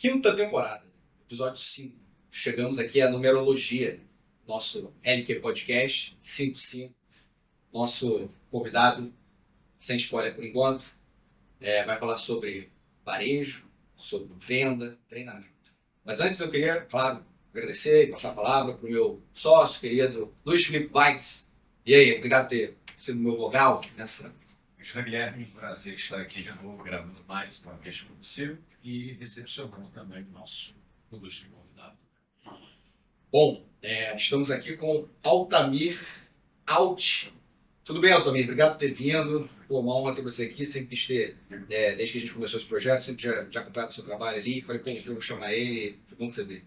Quinta temporada, episódio 5. Chegamos aqui à numerologia, nosso LQ Podcast 55. Nosso convidado, sem spoiler por enquanto, vai falar sobre varejo, sobre venda, treinamento. Mas antes eu queria, claro, agradecer e passar a palavra para o meu sócio querido, Luiz Felipe Weitz. E aí, obrigado por ter sido meu vogal nessa... Guilherme, prazer estar aqui de novo, gravando mais uma vez com você e recepcionando também o nosso ilustre convidado. Bom, estamos aqui com Altamir Alt. Tudo bem, Altamir? Obrigado por ter vindo. Pô, uma honra ter você aqui. Sempre quis ter, desde que a gente começou esse projeto, sempre já acompanhado o seu trabalho ali. Falei, pô, eu vou chamar ele. Bom você ver.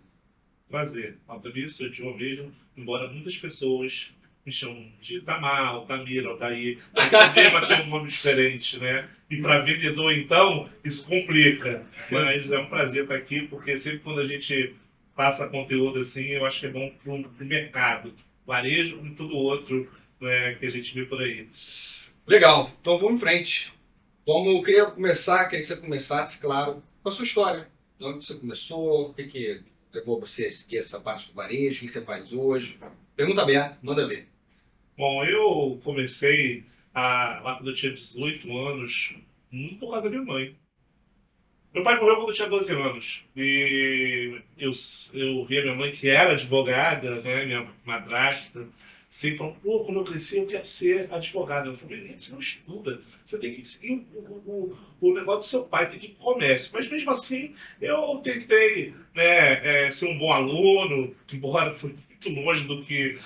Prazer. Altamir, sou de uma mesmo, embora muitas pessoas me chamam de Tamar, Altamir, Altair. O tema tem um nome diferente, né? E para vendedor, então, isso complica. Mas é um prazer estar aqui, porque sempre quando a gente passa conteúdo assim, eu acho que é bom para o mercado. Varejo e tudo outro, né, que a gente vê por aí. Legal. Então vamos em frente. Queria que você começasse, claro, com a sua história. De onde você começou, o que levou você a seguir essa parte do varejo, o que você faz hoje. Pergunta aberta, manda ver. Bom, eu comecei lá quando eu tinha 18 anos, muito por causa da minha mãe. Meu pai morreu quando eu tinha 12 anos. E eu vi a minha mãe, que era advogada, né, minha madrasta, sempre falando, pô, quando eu crescer eu quero ser advogada. Eu falei, você não estuda, você tem que seguir o negócio do seu pai, tem que ir pro comércio. Mas mesmo assim, eu tentei, né, ser um bom aluno, embora fui muito longe do que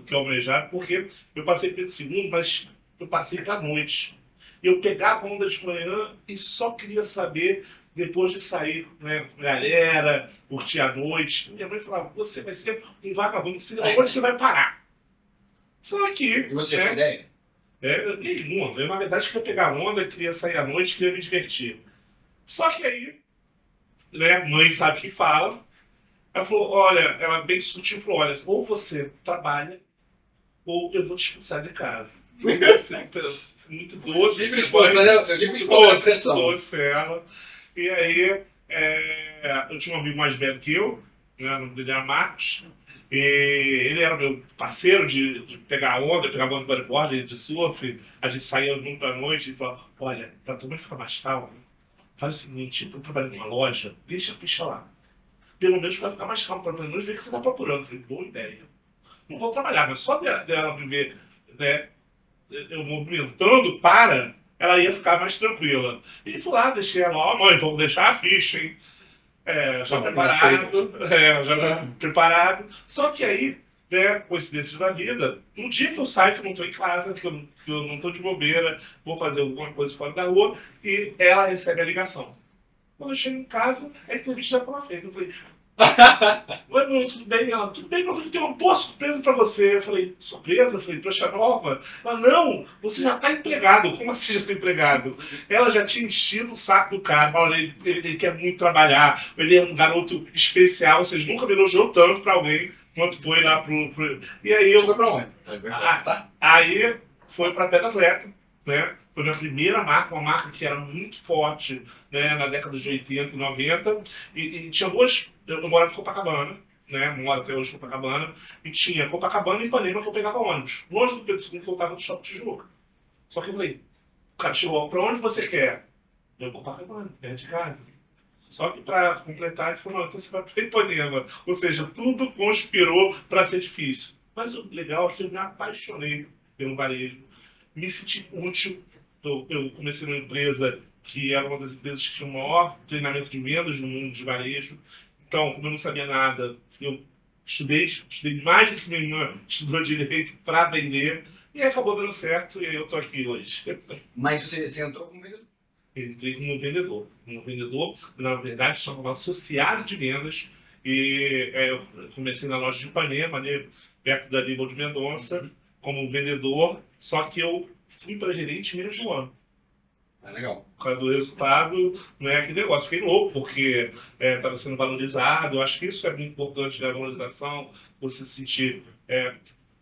eu almejava, porque eu passei pelo segundo, mas eu passei para a noite. Eu pegava onda de manhã e só queria saber, depois de sair, né, com a galera, curtir a noite. Minha mãe falava, você vai ser um vagabundo, onde você vai parar? Só que... E você já tinha ideia? Nenhuma. Eu, na verdade, queria pegar onda, queria sair à noite, queria me divertir. Só que aí, né, mãe sabe o que fala. Ela falou, olha, ela bem sutil falou, olha, ou você trabalha, ou eu vou te expulsar de casa. Muito doce. Livre doce ela. E aí, eu tinha um amigo mais velho que eu, né, o nome dele era Marcos, e ele era meu parceiro de pegar onda, pegar onda de bodyboard, de surf, a gente saía junto à noite e falava, olha, pra tua mãe ficar mais calma, faz o seguinte, eu tô trabalhando numa loja, deixa a ficha lá. Pelo menos pra ficar mais calmo, pelo menos ver o que você tá procurando. Eu falei, boa ideia. Não vou trabalhar, mas só dela me ver, né, eu movimentando ela ia ficar mais tranquila. E fui lá, deixei ela, ó, mãe, vamos deixar a ficha, hein? Preparado. Só que aí, né, coincidências da vida, um dia que eu saio, que eu não estou em casa, que eu não estou de bobeira, vou fazer alguma coisa fora da rua, e ela recebe a ligação. Quando eu chego em casa, a entrevista já estava feita. Eu falei, oi, mãe, tudo bem? Ela, tudo bem, meu filho, tem uma boa surpresa pra você. Eu falei, surpresa? Eu falei, trouxa nova? Ela, não, você já tá empregado. Como assim já tá empregado? Ela já tinha enchido o saco do cara. Olha, ele quer muito trabalhar, ele é um garoto especial, vocês nunca me elogiou tanto pra alguém quanto foi lá pro... E aí eu... Foi pra onde? Aí foi pra Pedra Atleta, né? Foi a minha primeira marca, uma marca que era muito forte, né, na década de 80 e 90. E tinha duas... Eu morava em Copacabana, né? Moro até hoje em Copacabana. E tinha Copacabana e Ipanema que eu pegava ônibus. Longe do Pedro II que eu tava no Shopping Tijuca. Só que eu falei, o cara chegou, pra onde você quer? Eu, Copacabana, perto de casa. Só que pra completar, ele falou, não, então você vai pra Ipanema. Ou seja, tudo conspirou pra ser difícil. Mas o legal é que eu me apaixonei pelo varejo. Me senti útil. Eu comecei numa empresa que era uma das empresas que tinha o maior treinamento de vendas no mundo de varejo. Então, como eu não sabia nada, eu estudei mais do que minha irmã estudou direito para vender e acabou dando certo e eu estou aqui hoje. Mas você entrou como vendedor? Entrei como vendedor. Na verdade, chamava associado de vendas e eu comecei na loja de Ipanema, né, perto da Líbal de Mendonça, como vendedor, só que eu fui para gerente em menos de um ano. Legal. Por causa do resultado, não é aquele negócio. Fiquei louco, porque estava sendo valorizado. Eu acho que isso é muito importante, né? A valorização, você se sentir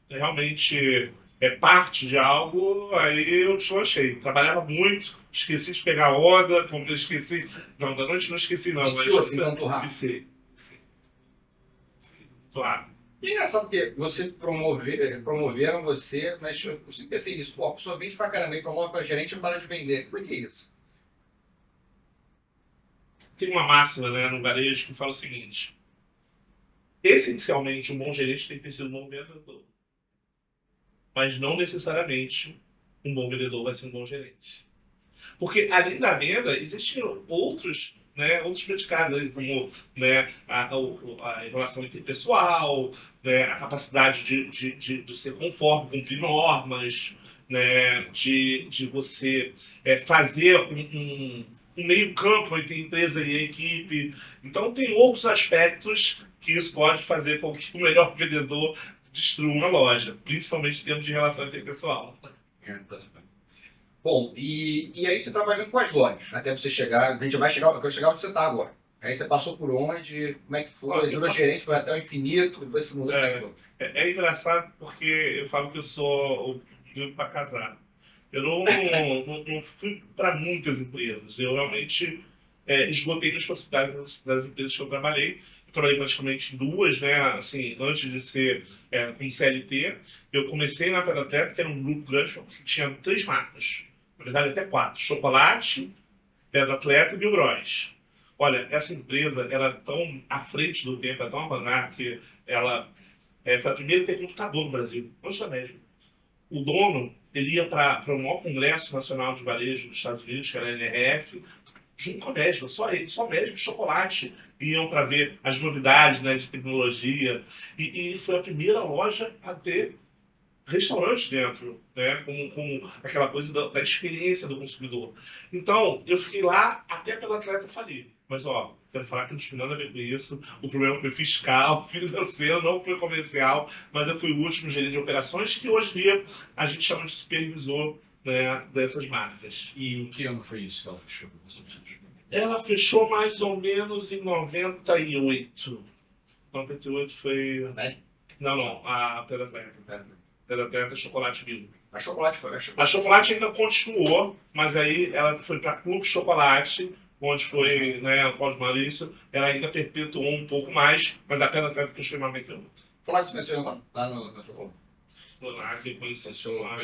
realmente parte de algo, aí eu deslanchei. Trabalhava muito, esqueci de pegar a onda, esqueci. Não, da noite não esqueci, não. Viciou assim, tanto rápido. Viciei. Claro. E é engraçado porque promoveram você, mas eu sempre pensei nisso. Pô, a pessoa vende pra caramba e promove pra gerente e não para de vender. Por que isso? Tem uma máxima, né, no varejo que fala o seguinte: essencialmente, um bom gerente tem que ser um bom vendedor. Mas não necessariamente um bom vendedor vai ser um bom gerente. Porque, além da venda, existem outros predicados, né, como, né, a relação interpessoal, né, a capacidade de ser conforme, cumprir normas, né, de você fazer um meio campo entre a empresa e a equipe. Então, tem outros aspectos que isso pode fazer com que o melhor vendedor destrua uma loja, principalmente em termos de relação interpessoal. Bom, e aí você trabalhando com as lojas, até você chegar, a gente vai chegar, eu quero chegar onde você está agora. Aí você passou por onde, como é que foi, virou gerente, foi até o infinito, depois você mudou, como é que foi? É engraçado porque eu falo que eu sou o filho para casar. Eu não fui para muitas empresas, eu realmente esgotei as possibilidades das empresas que eu trabalhei. Eu trabalhei praticamente em duas, né? Assim, antes de ser com CLT, eu comecei na Pedra, que era um grupo grande, que tinha 3 marcas. Na verdade, até 4. Chocolate, Pedra Atleta e Bilbróis. Olha, essa empresa era tão à frente do tempo, era tão avançada, que ela foi a primeira a ter computador no Brasil, antes da Médica. O dono, ele ia para o maior congresso nacional de varejo dos Estados Unidos, que era a NRF, junto com a Mesbla, só ele, só Mesbla e chocolate iam para ver as novidades, né, de tecnologia. E foi a primeira loja a ter restaurante dentro, né, com aquela coisa da experiência do consumidor. Então, eu fiquei lá até pela Atleta falir. Mas, ó, quero falar que não tinha nada a ver com isso. O problema foi fiscal, financeiro, não foi comercial, mas eu fui o último gerente de operações, que hoje em dia a gente chama de supervisor, né, dessas marcas. E em que ano foi isso que ela fechou, mais ou menos? Ela fechou mais ou menos em 98. 98 foi... Não, a Pedra Atleta. Pedra Atleta, Chocolate Mil. A chocolate foi. A Chocolate ainda continuou, mas aí ela foi para Clube Chocolate, onde foi, né, o Cláudio Maurício. Ela ainda perpetuou um pouco mais, mas a Pedra Atleta fechou em 98. Falar isso conheceu lá no chocolate? Lá que eu conheci o celular.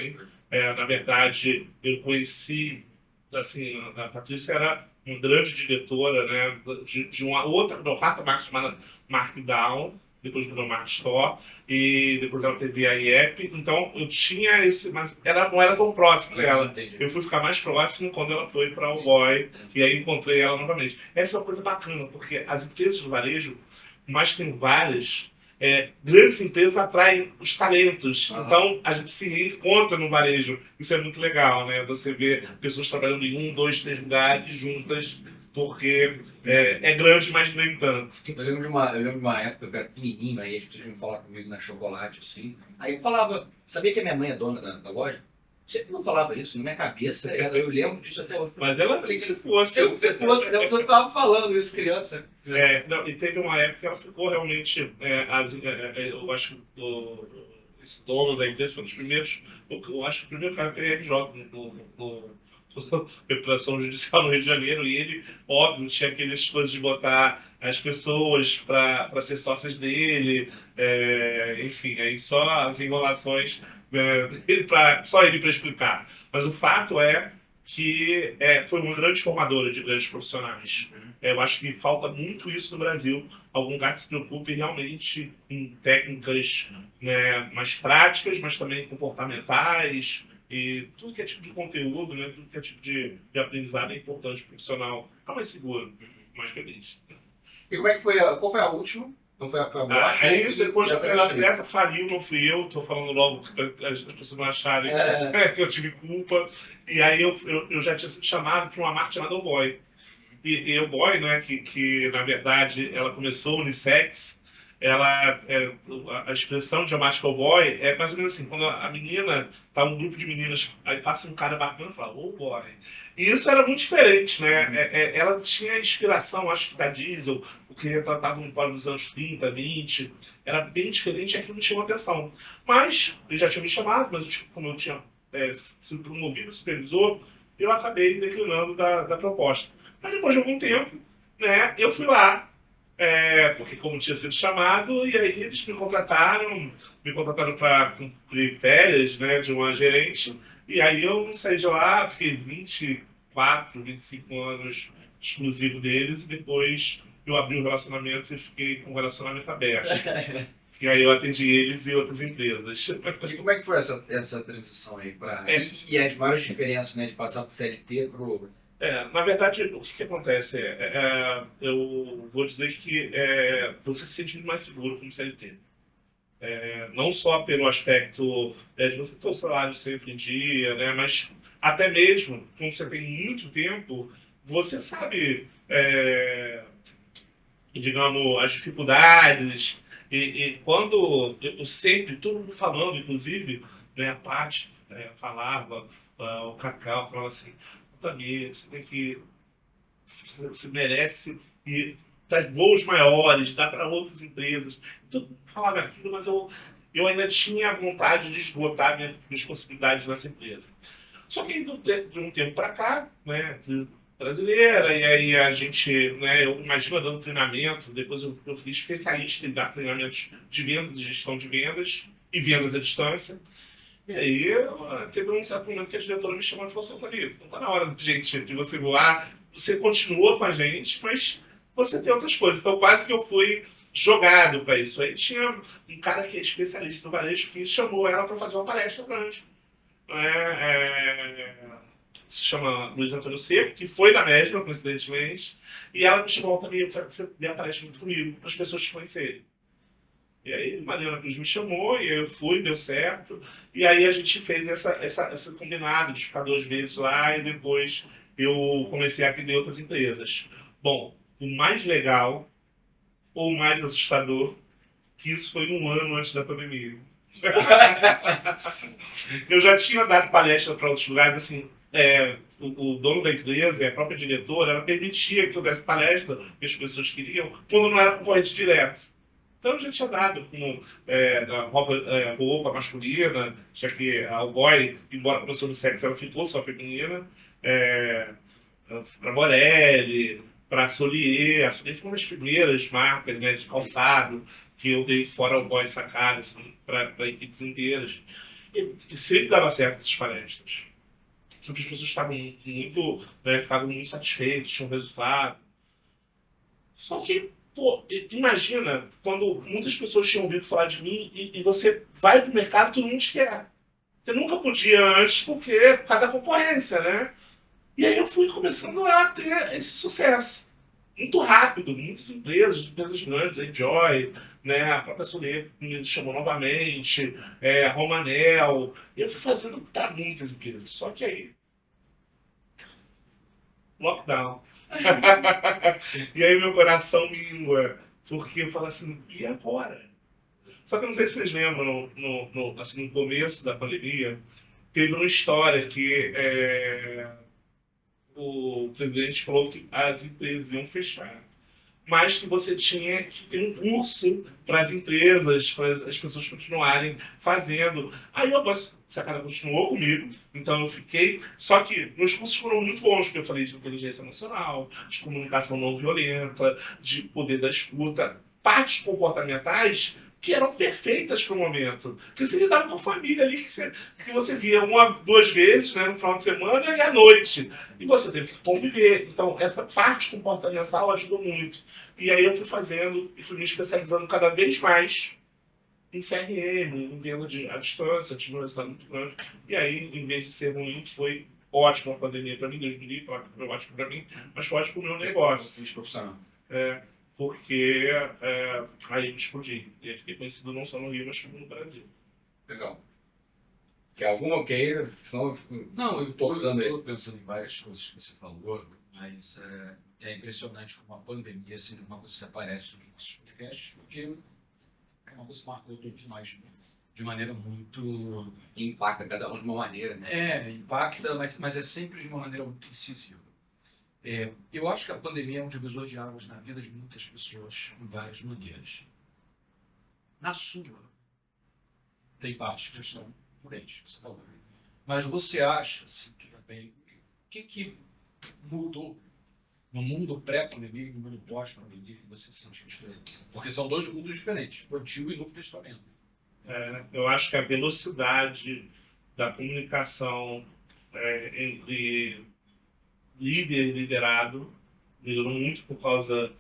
Na verdade, eu conheci, assim, a Patrícia era uma grande diretora, né, de uma outra marca chamada Markdown, depois virou Mark Store, e depois ela teve a IEP, então eu tinha esse, mas não era tão próximo dela. Eu fui ficar mais próximo quando ela foi para o Boy, e aí encontrei ela novamente. Essa é uma coisa bacana, porque as empresas de varejo, mais que tem várias, grandes empresas atraem os talentos. Então a gente se encontra no varejo. Isso é muito legal, né? Você vê pessoas trabalhando em 1, 2, 3 lugares juntas, porque é grande, mas nem tanto. Eu lembro de uma época que eu era pequenininho, aí as pessoas vinham falar comigo na Chocolate, assim. Aí eu falava, sabia que a minha mãe é dona da loja? Sempre não falava isso na minha cabeça, eu lembro disso até hoje. Mas ela falei que se fosse. Eu estava falando isso, criança. Não, e teve uma época que ela ficou realmente. Eu acho que esse dono da empresa foi um dos primeiros. Eu acho que o primeiro cara que ele RJ no Recuperação Judicial no Rio de Janeiro, e ele, óbvio, tinha aquelas coisas de botar as pessoas para ser sócias dele, enfim, aí só as enrolações. Só ele para explicar. Mas o fato é que foi uma grande formadora de grandes profissionais. Eu acho que falta muito isso no Brasil. Algum lugar que se preocupe realmente em técnicas, né, mais práticas, mas também comportamentais. E tudo que é tipo de conteúdo, né, tudo que é tipo de aprendizado é importante para o profissional. Ficar mais seguro, mais feliz. E como é que foi? Qual foi a última? Não foi a boate? Aí depois que a Atleta faliu, não fui eu, tô falando logo para as pessoas não acharem que eu tive culpa. E aí eu já tinha sido chamado para uma marca chamada O Boy. E o Boy, né, que na verdade ela começou unissex, a expressão de Amate Cowboy é mais ou menos assim, quando a menina tá um grupo de meninas, aí passa um cara bacana e fala, oh boy. E isso era muito diferente, né? Ela tinha inspiração, acho que da Diesel, porque retratava um polo dos anos 30, 20, era bem diferente e aquilo me chamou atenção. Mas, ele já tinha me chamado, mas como eu tinha sido promovido supervisor, eu acabei declinando da proposta. Mas depois de algum tempo, né, eu fui lá, porque como tinha sido chamado, e aí eles me contrataram para cumprir férias, né, de uma gerente, e aí eu saí de lá, fiquei 24, 25 anos exclusivo deles, e depois eu abri o relacionamento e fiquei com o relacionamento aberto. E aí eu atendi eles e outras empresas. E como é que foi essa transição aí? E as maiores diferenças, né, de passar do CLT pro... Na verdade, o que acontece eu vou dizer que você se sente muito mais seguro como CLT. Não só pelo aspecto de você ter o salário sempre em dia, né, mas até mesmo, quando você tem muito tempo, você sabe, digamos, as dificuldades. E quando eu sempre, todo mundo falando, inclusive, né, a Paty falava, o Cacau falava assim, Tamir, você tem que. Você merece e traz voos maiores, dá para outras empresas. Todo mundo falava aquilo, mas eu ainda tinha vontade de esgotar minhas possibilidades nessa empresa. Só que de um tempo para cá, né, brasileira, e aí a gente, né, eu imagino dando treinamento, depois eu fui especialista em dar treinamentos de vendas e gestão de vendas e vendas à distância. E aí teve um certo momento que a diretora me chamou e falou assim, Tamir, não está na hora de você voar, você continua com a gente, mas você tem outras coisas. Então quase que eu fui jogado para isso. Aí tinha um cara que é especialista no varejo que chamou ela para fazer uma palestra para a gente. Se chama Luiz Antônio Seco, que foi da Mesma, coincidentemente, e ela me chamou também, eu quero que você dê a palestra junto comigo, para as pessoas te conhecerem. E aí, Mariana Cruz me chamou, e eu fui, deu certo, e aí a gente fez essa combinado de ficar 2 vezes lá, e depois eu comecei a atender outras empresas. Bom, o mais legal, ou o mais assustador, que isso foi 1 ano antes da pandemia. Eu já tinha dado palestra para outros lugares, assim, o dono da empresa e a própria diretora, ela permitia que eu desse palestra, que as pessoas queriam, quando não era concorrente direto. Então eu já tinha dado com roupa masculina, já que a Alboy, embora começou no sexo, ela ficou só feminina, para Morelli, para Solier. A Solier foi uma das primeiras marcas, né, de calçado que eu dei fora Alboy Sacada, assim, para equipes inteiras. E sempre dava certo essas palestras. Porque as pessoas ficavam muito satisfeitas, tinham resultado. Só que, pô, imagina quando muitas pessoas tinham ouvido falar de mim e você vai pro mercado e todo mundo te quer. Você nunca podia antes por causa da concorrência, né? E aí eu fui começando a ter esse sucesso. Muito rápido, muitas empresas grandes, a Enjoy, né, a própria Soler me chamou novamente, a Romanel, e eu fui fazendo para muitas empresas. Só que aí, lockdown. E aí meu coração mingua, porque eu falo assim, e agora? Só que eu não sei se vocês lembram, no começo da pandemia, teve uma história que o presidente falou que as empresas iam fechar, mas que você tinha que ter um curso para as empresas, para as pessoas continuarem fazendo. Aí esse cara continuou comigo, então eu fiquei. Só que meus cursos foram muito bons, porque eu falei de inteligência emocional, de comunicação não violenta, de poder da escuta, partes comportamentais que eram perfeitas para o momento. Porque você lidava com a família ali, que você via 1 a 2 vezes, né, no final de semana e à noite. E você teve que conviver. Então, essa parte comportamental ajudou muito. E aí eu fui fazendo e fui me especializando cada vez mais em CRM, em venda à distância, tive um resultado muito grande. E aí, em vez de ser ruim, foi ótimo a pandemia para mim, 2020, foi ótimo para mim, mas foi ótimo para o meu negócio. Profissional. Porque aí eu explodi. E aí fiquei conhecido não só no Rio, mas como no Brasil. Legal. Quer alguma? Ok, senão eu fico... Não, eu tô Estou pensando em várias coisas que você falou, mas é impressionante como a pandemia seja uma coisa que aparece nos nossos podcasts, porque é uma coisa que marcou todos nós de maneira muito... Impacta cada um de uma maneira, né? Impacta, mas é sempre de uma maneira muito incisiva. Eu acho que a pandemia é um divisor de águas na vida de muitas pessoas, em várias maneiras. Na sua, tem partes que já estão diferentes, você falou. Mas você acha, assim, que também... O que mudou no mundo pré-pandemia e no mundo pós-pandemia que você sentiu diferente? Porque são dois mundos diferentes, o Antigo e o Novo Testamento. Eu acho que a velocidade da comunicação entre líder e liderado melhorou muito por causa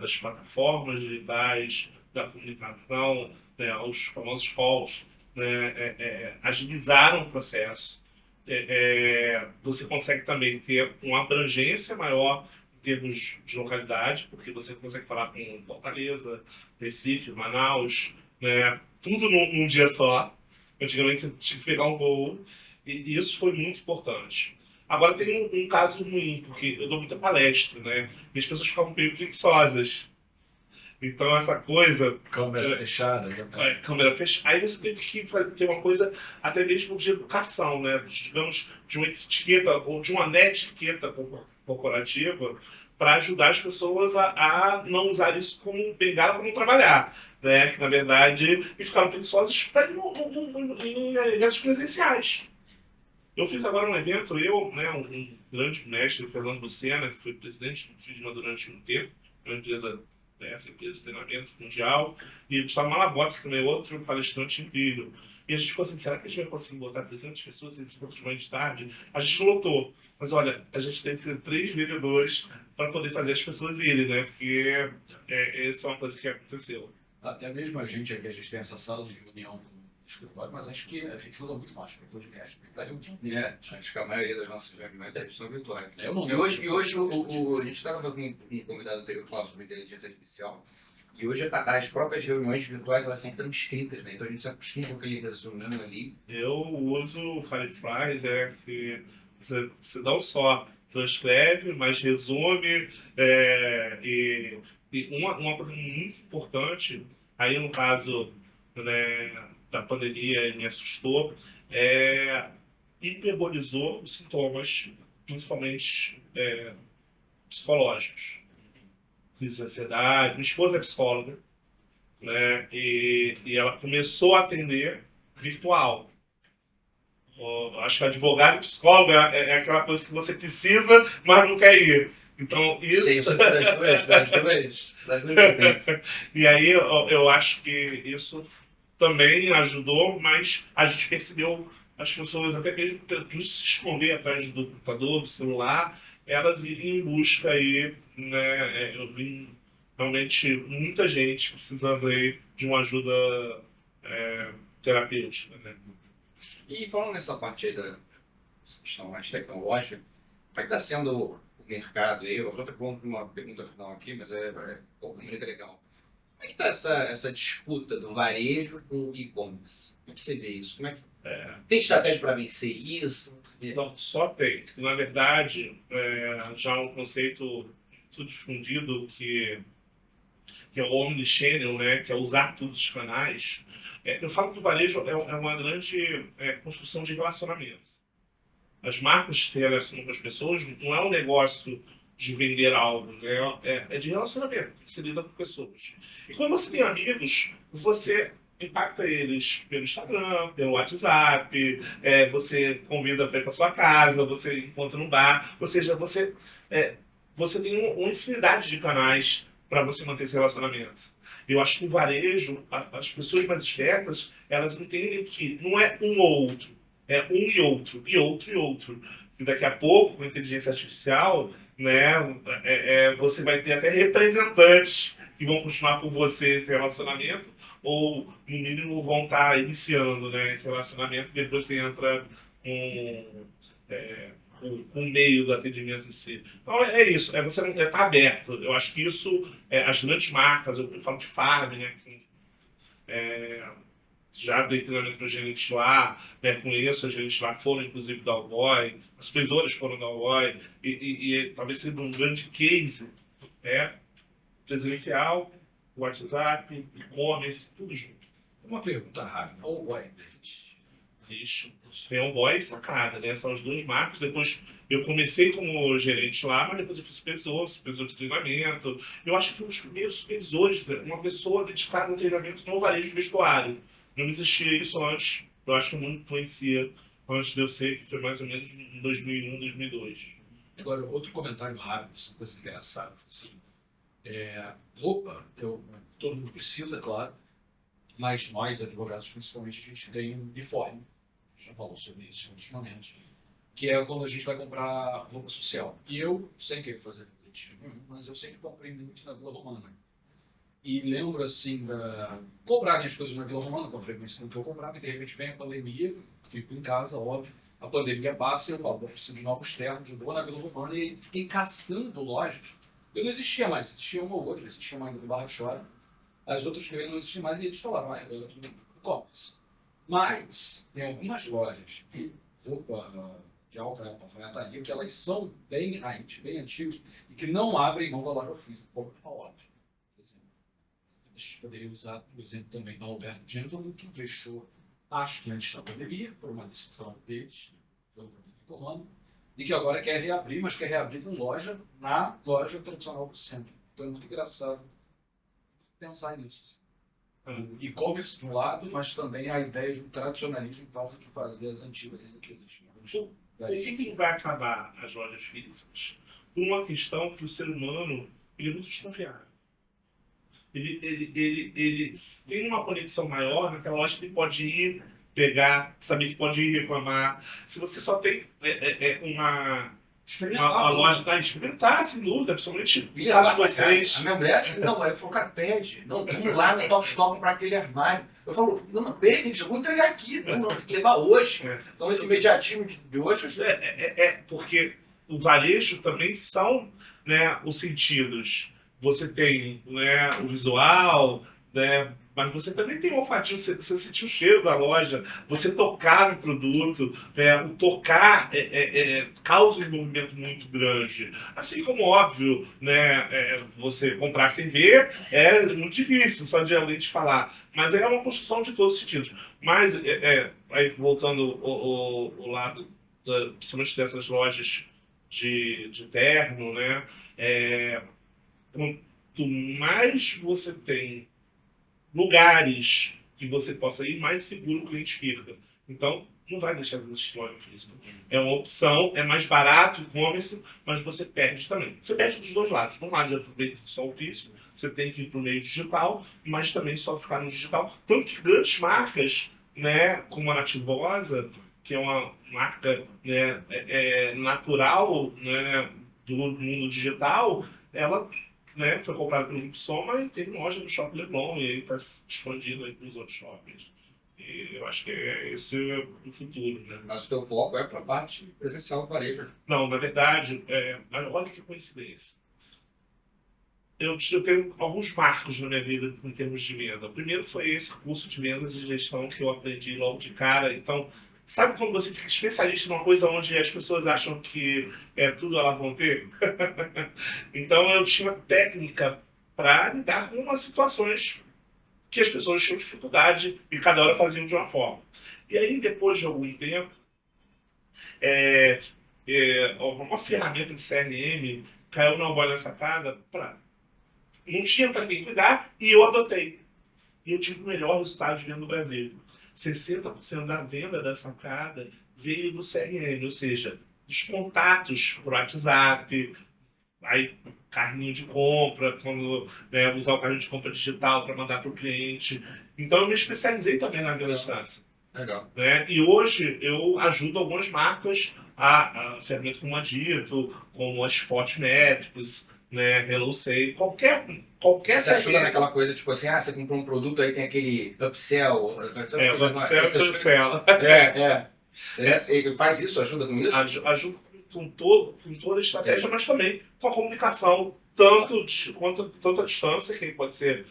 das plataformas digitais, da comunicação, os famosos calls, agilizaram o processo. Você consegue também ter uma abrangência maior em termos de localidade, porque você consegue falar com Fortaleza, Recife, Manaus, tudo num dia só. Antigamente você tinha que pegar um voo, e isso foi muito importante. Agora tem um caso ruim, porque eu dou muita palestra, e as pessoas ficam meio preguiçosas. Então essa coisa... Câmera fechada. Câmera fechada. Aí você teve que ter uma coisa até mesmo de educação, digamos, de uma etiqueta ou de uma netiqueta corporativa para ajudar as pessoas a não usar isso como bengala para não trabalhar. Que na verdade ficaram preguiçosas para ir em eventos presenciais. Eu fiz agora um evento, um grande mestre, o Fernando Lucena, que foi presidente do FIDMA durante um tempo, uma empresa, essa empresa de treinamento mundial, e o Gustavo Malavotti, que também é outro palestrante incrível. E a gente falou assim, será que a gente vai conseguir botar 300 pessoas nesse ponto de manhã de tarde? A gente lotou, mas olha, a gente tem que ter 3 vendedores para poder fazer as pessoas irem, porque essa é uma coisa que aconteceu. Até mesmo a gente aqui, a gente tem essa sala de reunião escritório, mas acho que a gente usa muito mais para podcast, para reunião. Acho que a maioria das nossas reuniões são virtuais. Eu não E hoje a gente estava com um convidado anterior que falava sobre inteligência artificial, e hoje as próprias reuniões virtuais elas são transcritas, então a gente se acostuma com aquele resumindo ali. Eu uso o Firefly, que você não só transcreve, mas resume, e uma coisa muito importante, aí no caso da pandemia me assustou, hiperbolizou os sintomas, principalmente psicológicos. Crise de ansiedade. Minha esposa é psicóloga, e ela começou a atender virtual. Acho que advogado e psicólogo é aquela coisa que você precisa, mas não quer ir. Então, isso... Sim, das duas vertentes. E aí eu acho que isso também ajudou, mas a gente percebeu as pessoas, até mesmo por se esconder atrás do computador, do celular, elas irem em busca aí, eu vi realmente muita gente precisando aí de uma ajuda terapêutica, E falando nessa parte aí da questão mais tecnológica, como é que está sendo o mercado aí? Eu estou com uma pergunta final aqui, mas é muito legal. Como é que está essa disputa do varejo com o e-commerce? Como é que você vê isso? Como é que... Tem estratégia para vencer isso? Não, só tem. Na verdade, já há um conceito muito difundido que é o omnichannel, que é usar todos os canais. Eu falo que o varejo é uma grande construção de relacionamento. As marcas se relacionam com as pessoas, não é um negócio de vender algo, é de relacionamento, você lida com pessoas. E quando você tem amigos, você impacta eles pelo Instagram, pelo WhatsApp, você convida para ir para sua casa, você encontra no bar, ou seja, você tem uma infinidade de canais para você manter esse relacionamento. Eu acho que o varejo, as pessoas mais espertas, elas entendem que não é um ou outro, é um e outro, e outro e outro. E daqui a pouco, com a inteligência artificial, você vai ter até representantes que vão continuar com você esse relacionamento, ou, no mínimo, vão estar iniciando esse relacionamento, e depois você entra com o meio do atendimento em si. Então, é isso, você está aberto. Eu acho que isso, as grandes marcas, eu falo de Farm, que já dei treinamento para os gerentes lá, conheço os gerentes lá, foram inclusive da Alloy, as supervisoras foram da Alloy, e talvez seja um grande case presencial, WhatsApp, e-commerce, tudo junto. Uma pergunta rápida. O Boy existe? Existe. Tem um boy e sacada, né? São as duas marcas. Depois eu comecei como gerente lá, mas depois eu fui supervisor de treinamento. Eu acho que fui um dos primeiros supervisores, né? Uma pessoa dedicada ao treinamento no varejo de vestuário. Não existia isso antes. Eu acho que o mundo conhecia antes de eu ser, que foi mais ou menos em 2001, 2002. Agora, outro comentário rápido, essa coisa engraçada. Assim, roupa, todo mundo precisa, claro, mas nós, advogados, principalmente, a gente tem um uniforme. Já falou sobre isso em outros momentos. Que é quando a gente vai comprar roupa social. E eu, sem querer fazer política, mas eu sempre comprei muito na Vila Romana. E lembro, assim, comprar minhas coisas na Vila Romana, com a frequência com que eu comprava, e de repente vem a pandemia, fico em casa, óbvio, a pandemia passa e eu falo, eu preciso de novos ternos, eu vou na Vila Romana e fiquei caçando lojas. Eu não existia mais, existia uma ou outra, existia uma ainda do Barra Chora, as outras que não existiam mais e eles falaram, agora tudo e-commerce. Mas tem algumas lojas de roupa de alta alfaiataria que elas são bem raiz, bem antigas e que não abrem mão da loja física, como a óbvio. A gente poderia usar, por exemplo, também da Alberto Gentleman, que fechou, acho que antes da pandemia, por uma decisão deles, foi o problema econômico, e que agora quer reabrir, mas quer reabrir com loja na loja tradicional do centro. Então é muito engraçado pensar nisso. O e-commerce de um lado, mas também a ideia de um tradicionalismo em causa de fazer as antigas ainda que existem. Por que vai acabar as lojas físicas? Por uma questão que o ser humano ele é muito desconfiado. Ele tem uma conexão maior naquela loja que ele pode ir, pegar, saber que pode ir reclamar. Se você só tem uma loja para experimentar, sem dúvida, principalmente no caso de vocês. A minha mulher assim, não, eu falo, cara, pede. Não, vamos lá no Top Shop comprar aquele armário. Eu falo, não, pede, gente, eu vou entregar aqui. Não, tem que levar hoje. Então esse imediatismo de hoje... Porque o varejo também são, né, os sentidos. Você tem, né, o visual, né, mas você também tem o olfatinho, você sentir o cheiro da loja, você tocar no produto, né, o tocar causa um movimento muito grande. Assim como, óbvio, né, você comprar sem ver é muito difícil, só de alguém te falar. Mas é uma construção de todos os sentidos. Mas, aí voltando o lado, principalmente dessas lojas de terno, né, quanto mais você tem lugares que você possa ir, mais seguro o cliente fica. Então, não vai deixar de existir loja física. É uma opção, é mais barato o e-commerce, mas você perde também. Você perde dos dois lados. De um lado, já foi só o físico, você tem que ir para o meio digital, mas também só ficar no digital. Tanto que grandes marcas, né, como a Nativosa, que é uma marca, né, natural, né, do mundo digital, ela, né, foi comprada pelo Grupo Soma e tem loja no Shopping Leblon e aí está expandindo aí para os outros shoppings. E eu acho que esse é o futuro, né? Mas o teu foco é para a parte presencial do varejo. Não, na verdade, olha que coincidência. Eu tenho alguns marcos na minha vida em termos de venda. O primeiro foi esse curso de vendas e gestão que eu aprendi logo de cara. Então, sabe quando você fica especialista numa coisa onde as pessoas acham que tudo elas vão ter? Então eu tinha técnica para lidar com umas situações que as pessoas tinham dificuldade e cada hora faziam de uma forma. E aí, depois de algum tempo, uma ferramenta de CRM caiu na bola sacada, não tinha para quem cuidar e eu adotei. E eu tive o melhor resultado de venda no Brasil. 60% da venda da sacada veio do CRM, ou seja, dos contatos por WhatsApp, aí carrinho de compra, quando usar o carrinho de compra digital para mandar para o cliente. Então eu me especializei também na venda à distância. Legal. Né? E hoje eu ajudo algumas marcas a ferramenta como a Dito, como a Spot Médicos, né, Hello Say, qualquer Você ajuda naquela coisa, tipo assim, você comprou um produto, aí tem aquele upsell. O upsell e o upsell. Ele faz isso, ajuda com isso? Ajuda com toda a estratégia, mas também com a comunicação, tanto a distância, que pode ser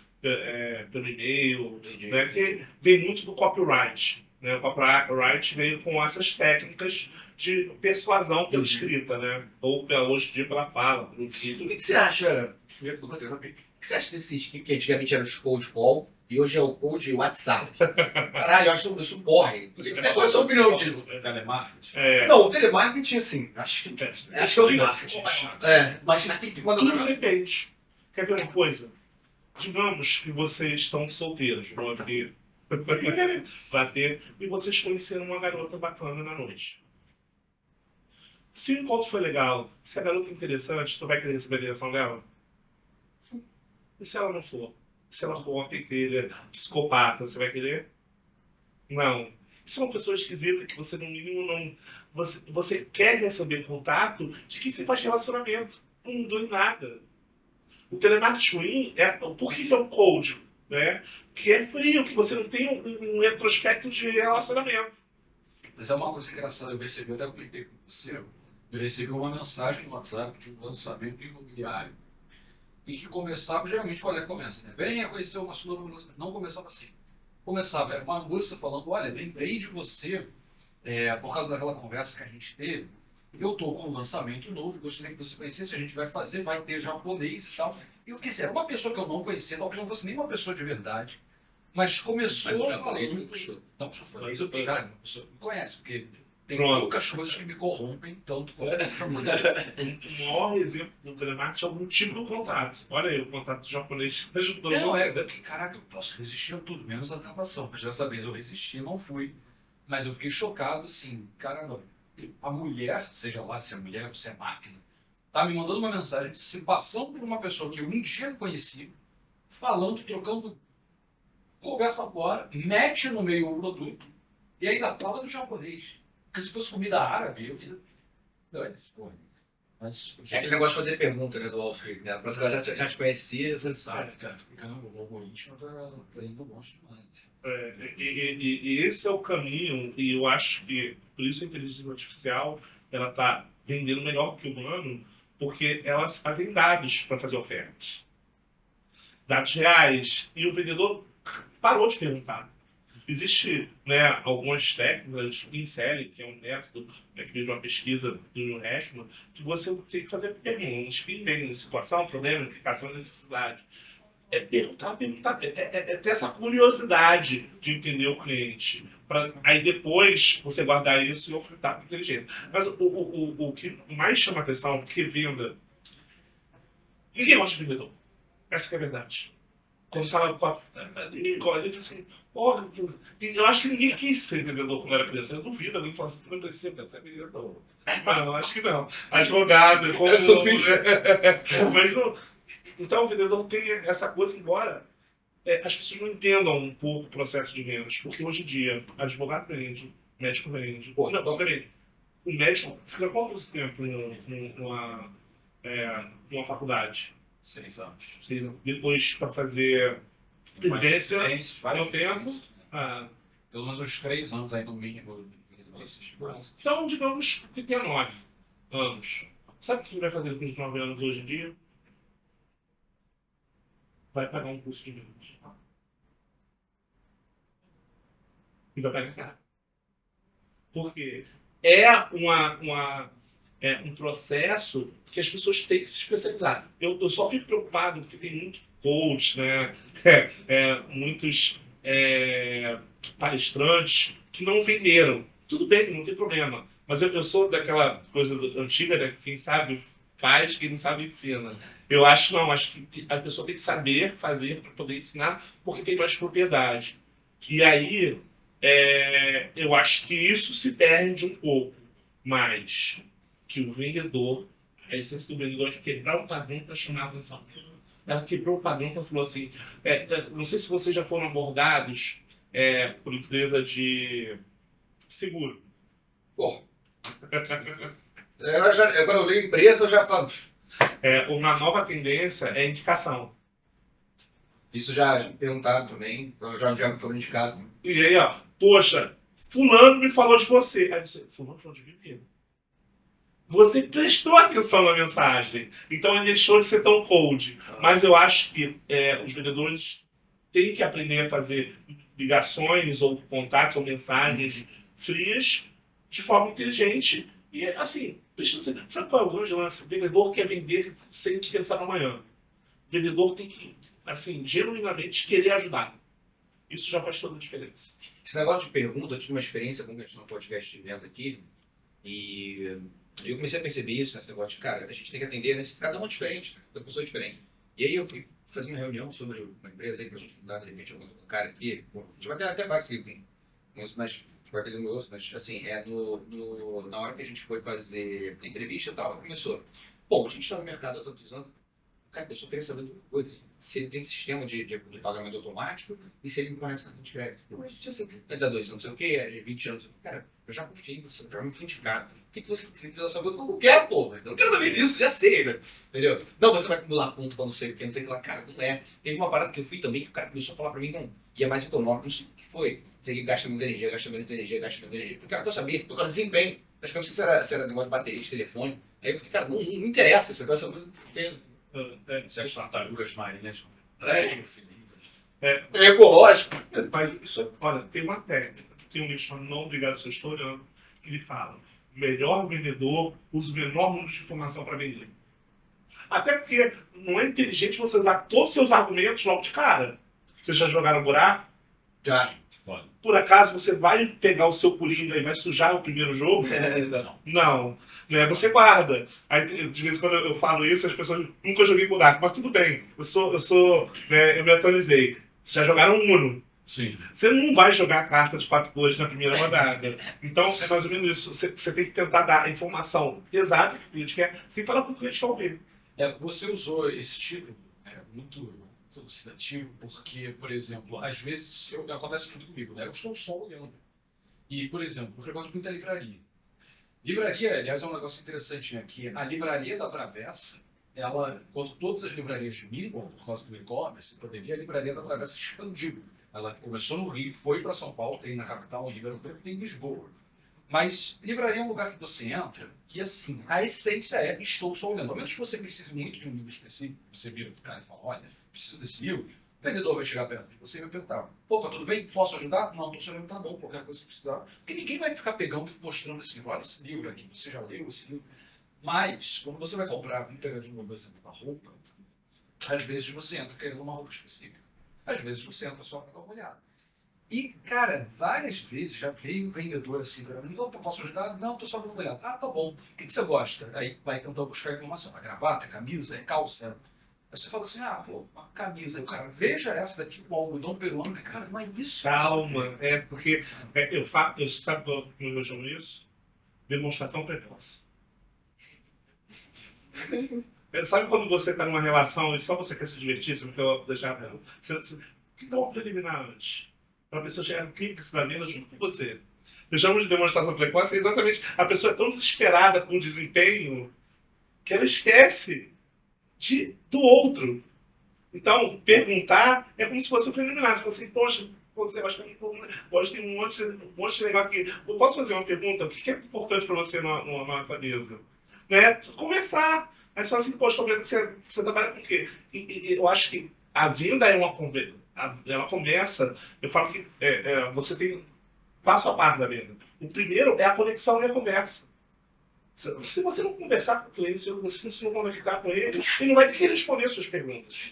pelo e-mail, né, que vem muito do copyright. Né? O copyright veio com essas técnicas de persuasão pela escrita, né? Ou hoje em dia pela fala, pelo O vídeo. que você acha? O que você acha desses que antigamente eram os cold call e hoje é o cold WhatsApp? Caralho, eu acho isso porre. Qual é a sua opinião, Diego? Telemarketing. Não, o telemarketing, assim, acho que eu vi. Mas tem que mandar. Tudo depende. Quer ver uma coisa? Digamos que vocês estão solteiros, vão bater, e vocês conheceram uma garota bacana na noite. Se o encontro foi legal, se a garota é interessante, tu vai querer receber a ligação dela? E se ela não for? Se ela for uma pentelha, psicopata, você vai querer? Não. Se é uma pessoa esquisita que você, no mínimo, não... Você quer receber contato de quem você faz relacionamento. Não mudou em nada. O telemarketing ruim é... Por que é um cold? Né? Que é frio, que você não tem um retrospecto de relacionamento. Mas é uma coisa engraçada, eu recebi, eu até comentei com você, eu recebi uma mensagem no WhatsApp de um lançamento imobiliário e que começava, geralmente qual é que começa, né? Venha conhecer o nosso novo lançamento. Não começava assim. Começava, era uma moça falando, olha, lembrei de você, por causa daquela conversa que a gente teve, eu estou com um lançamento novo, gostaria que você conhecesse, a gente vai fazer, vai ter japonês e tal. E eu fiquei assim, era uma pessoa que eu não conhecia, talvez não fosse nem uma pessoa de verdade, mas começou Mas o a falar... japonês Não, japonês eu fiquei, cara, uma pessoa que me conhece, porque tem Pronto. poucas coisas que me corrompem tanto quanto o japonês. O maior exemplo do telemarketing é o motivo do contato. Olha aí, o contato japonês ajudou Não, você. eu fiquei, caraca, eu posso resistir a tudo, menos a tentação. Mas dessa vez eu resisti, não fui. Mas eu fiquei chocado, assim, caramba, a mulher, seja lá se é mulher ou se é máquina, tá me mandando uma mensagem se passando por uma pessoa que eu um dia conheci, falando, trocando conversa fora, mete no meio o produto e ainda fala do japonês. Porque se fosse comida árabe, eu ia... Dane-se, porra. Mas É aquele negócio de fazer pergunta, né, do Wall Street, né? Pra você já te conhecia, você sabe, sabe. cara, caramba, o algoritmo tá indo longe demais. E esse é o caminho, e eu acho que por isso a inteligência artificial ela está vendendo melhor que o humano, porque elas fazem dados para fazer ofertas. Dados reais. E o vendedor parou de perguntar. Existe, né, algumas técnicas em série, que é um método, né, que veio de uma pesquisa do Neil Heckman, que você tem que fazer perguntas, em situação, problema, implicação, necessidade. É perguntar, é ter essa curiosidade de entender o cliente. Aí depois você guardar isso e ofertar com inteligência. Mas o que mais chama atenção, que venda, ninguém gosta de vendedor. Essa que é a verdade. Quando fala com ninguém gosta, ele fala assim, eu acho que ninguém quis ser vendedor quando era criança. Eu duvido, alguém fala assim, não precisa ser vendedor. Não, acho que não. Advogado, como... Mas não... Então o vendedor tem essa coisa, embora as pessoas não entendam um pouco o processo de vendas, porque hoje em dia advogado vende, médico vende. Não, peraí. O médico fica quanto tempo numa faculdade? 6 anos. Depois para fazer residência, Vários tempo. Pelo menos uns 3 anos aí no mínimo. Então, digamos que tenha 9 anos. Sabe o que ele vai fazer depois de 9 anos hoje em dia? Vai pagar um curso de vendas. E vai pagar caro. Porque é um processo que as pessoas têm que se especializar. Eu só fico preocupado porque tem muito coach, né? Muitos palestrantes que não venderam. Tudo bem, não tem problema. Mas eu sou daquela coisa antiga, né? Quem sabe faz, quem não sabe ensina. Eu acho que a pessoa tem que saber fazer para poder ensinar, porque tem mais propriedade. E aí, eu acho que isso se perde um pouco. Mas que o vendedor, a essência do vendedor é quebrar o padrão para chamar a atenção. Ela quebrou o padrão quando falou assim, não sei se vocês já foram abordados por empresa de seguro. Pô. Quando eu li empresa, eu já falo. Uma nova tendência é indicação. Isso já me perguntaram também, já me foram indicado. E aí, ó, poxa, fulano me falou de você. Aí você, fulano falou de mim mesmo. Você prestou atenção na mensagem. Então ele deixou de ser tão cold. Mas eu acho que os vendedores tem que aprender a fazer ligações ou contatos ou mensagens frias de forma inteligente. E, assim, sabe qual é o grande lance? O vendedor quer vender sem pensar no amanhã. O vendedor tem que, assim, genuinamente querer ajudar. Isso já faz toda a diferença. Esse negócio de pergunta, eu tive uma experiência com a gente no podcast de venda aqui, e eu comecei a perceber isso, nesse negócio de, cara, a gente tem que atender a necessidade de cada uma diferente, da pessoa diferente. E aí eu fui fazer uma reunião sobre uma empresa aí, pra gente mudar, de repente, algum cara aqui, pô, a gente vai até vai seguir com isso, mas vai ter no osso, mas assim, na hora que a gente foi fazer a entrevista e tal, começou. Bom, a gente está no mercado há tantos anos, cara, eu só queria saber duas coisas. Se ele tem sistema de pagamento automático e se ele me fornece cartão de crédito. Eu já sei, ele dá 2 anos, não sei o que, é 20 anos. Cara, eu já confio em você, eu já me fui indicado. O que você precisa saber? Eu não quero, porra. Eu não quero saber disso, já sei, né? Entendeu? Não, você vai acumular ponto pra não sei o que, não sei o que lá. Cara, não é. Teve uma parada que eu fui também que o cara começou a falar pra mim, não, e é mais econômico, não sei o que foi. Você que gasta menos energia, gasta menos energia, gasta menos energia. Eu falei, cara, eu quero saber, eu quero desempenho. Acho que eu não sei se era negócio de bateria de telefone. Aí eu falei, cara, não interessa, você quer saber desempenho. Se as tartarugas marinhas É ecológico. Mas isso, olha, tem uma técnica. Tem um livro chamado Não Obrigado, Sou Historiano, que ele fala: o melhor vendedor usa o menor número de informação para vender. Até porque não é inteligente você usar todos os seus argumentos logo de cara. Vocês já jogaram buraco? Já. Por acaso você vai pegar o seu coringa e vai sujar o primeiro jogo? Não. Não. Né? Você guarda. Aí, de vez em quando eu falo isso, as pessoas nunca joguei buraco. Mas tudo bem. Eu me atualizei. Vocês já jogaram Uno. Sim. Você não vai jogar a carta de 4 cores na primeira rodada. Então, é mais ou menos isso. Você tem que tentar dar a informação exata que o cliente quer, sem falar com o cliente quer ouvir. Você usou esse título muito elucidativo, porque, por exemplo, às vezes acontece muito comigo, né? Eu estou só olhando. E, por exemplo, eu frequento muita livraria. Livraria, aliás, é um negócio interessante, né? Que a livraria da Travessa, ela, quando todas as livrarias migram por causa do e-commerce, pandemia, a livraria da Travessa expandiu. Ela começou no Rio, foi para São Paulo, tem na capital, em Ribeirão Preto, tem em Lisboa. Mas livraria é um lugar que você entra e, assim, a essência é estou só olhando. Ao menos que você precise muito de um livro específico, você vira pro cara e fala, olha, preciso desse livro, o vendedor vai chegar perto de você e vai perguntar, pô, tá tudo bem? Posso ajudar? Não, tô só olhando, tá bom, qualquer coisa que precisar. Porque ninguém vai ficar pegando e mostrando esse livro, olha esse livro aqui, você já leu esse livro. Mas, quando você vai comprar, vim pegar de novo, exemplo, uma roupa, às vezes você entra querendo uma roupa específica. Às vezes você entra só para dar uma olhada. E, cara, várias vezes já veio um vendedor assim pra mim, opa, posso ajudar? Não, tô só dando uma olhada. Ah, tá bom. O que você gosta? Aí vai tentar buscar informação. A gravata, a camisa, é calça. Aí você fala assim, ah, pô, uma camisa. Aí o cara, veja essa daqui com algodão peruano. Cara, não é isso. Calma, porque sabe como eu chamo isso? Demonstração precoce. Sabe quando você está numa relação e só você quer se divertir, você não quer deixar... Você dá uma preliminar antes. Para a pessoa chegar no clímax da venda junto com você. Eu chamo de demonstração precoce, exatamente. A pessoa é tão desesperada com o desempenho que ela esquece do outro. Então, perguntar é como se fosse um preliminar. Você fala assim, poxa, você gosta de tem um monte de negócio aqui. Eu posso fazer uma pergunta? O que é importante para você numa mesa? Né? Conversar. Aí você fala assim, poxa, você trabalha com o quê? E eu acho que a venda é uma conversa. Ela começa, eu falo que você tem passo a passo da venda. O primeiro é a conexão e a conversa. Se você não conversar com o cliente, se você não conectar com ele, ele não vai ter que responder suas perguntas.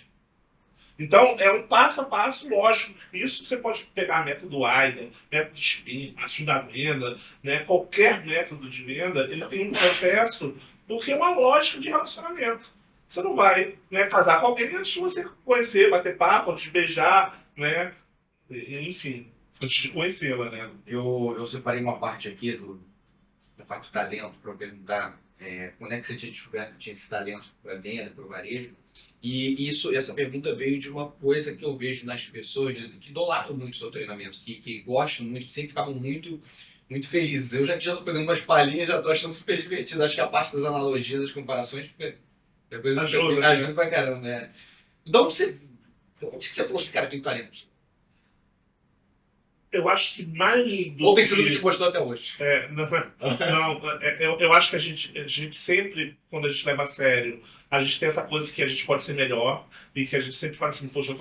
Então, é um passo a passo lógico. Isso você pode pegar método AIDA, método SPIN, ácido da venda, né? Qualquer método de venda, ele tem um processo, porque é uma lógica de relacionamento. Você não vai, né, casar com alguém antes de você conhecer, bater papo, antes de beijar, né? Enfim, antes de conhecê-la, né? Eu separei uma parte aqui da parte do talento para perguntar quando é que você tinha descoberto que tinha esse talento para venda, para o varejo. E essa pergunta veio de uma coisa que eu vejo nas pessoas que idolatram muito o seu treinamento, que gostam muito, que sempre ficavam muito, muito felizes. Eu já estou pegando umas palhinhas, já estou achando super divertido. Acho que a parte das analogias, das comparações, depois ajuda pra caramba, né? Então, onde que você falou assim, cara, eu tenho talento? Eu acho que mais do Ou tem sido que te gostou até hoje? Eu acho que a gente sempre, quando a gente leva a sério, a gente tem essa coisa que a gente pode ser melhor e que a gente sempre fala assim, poxa,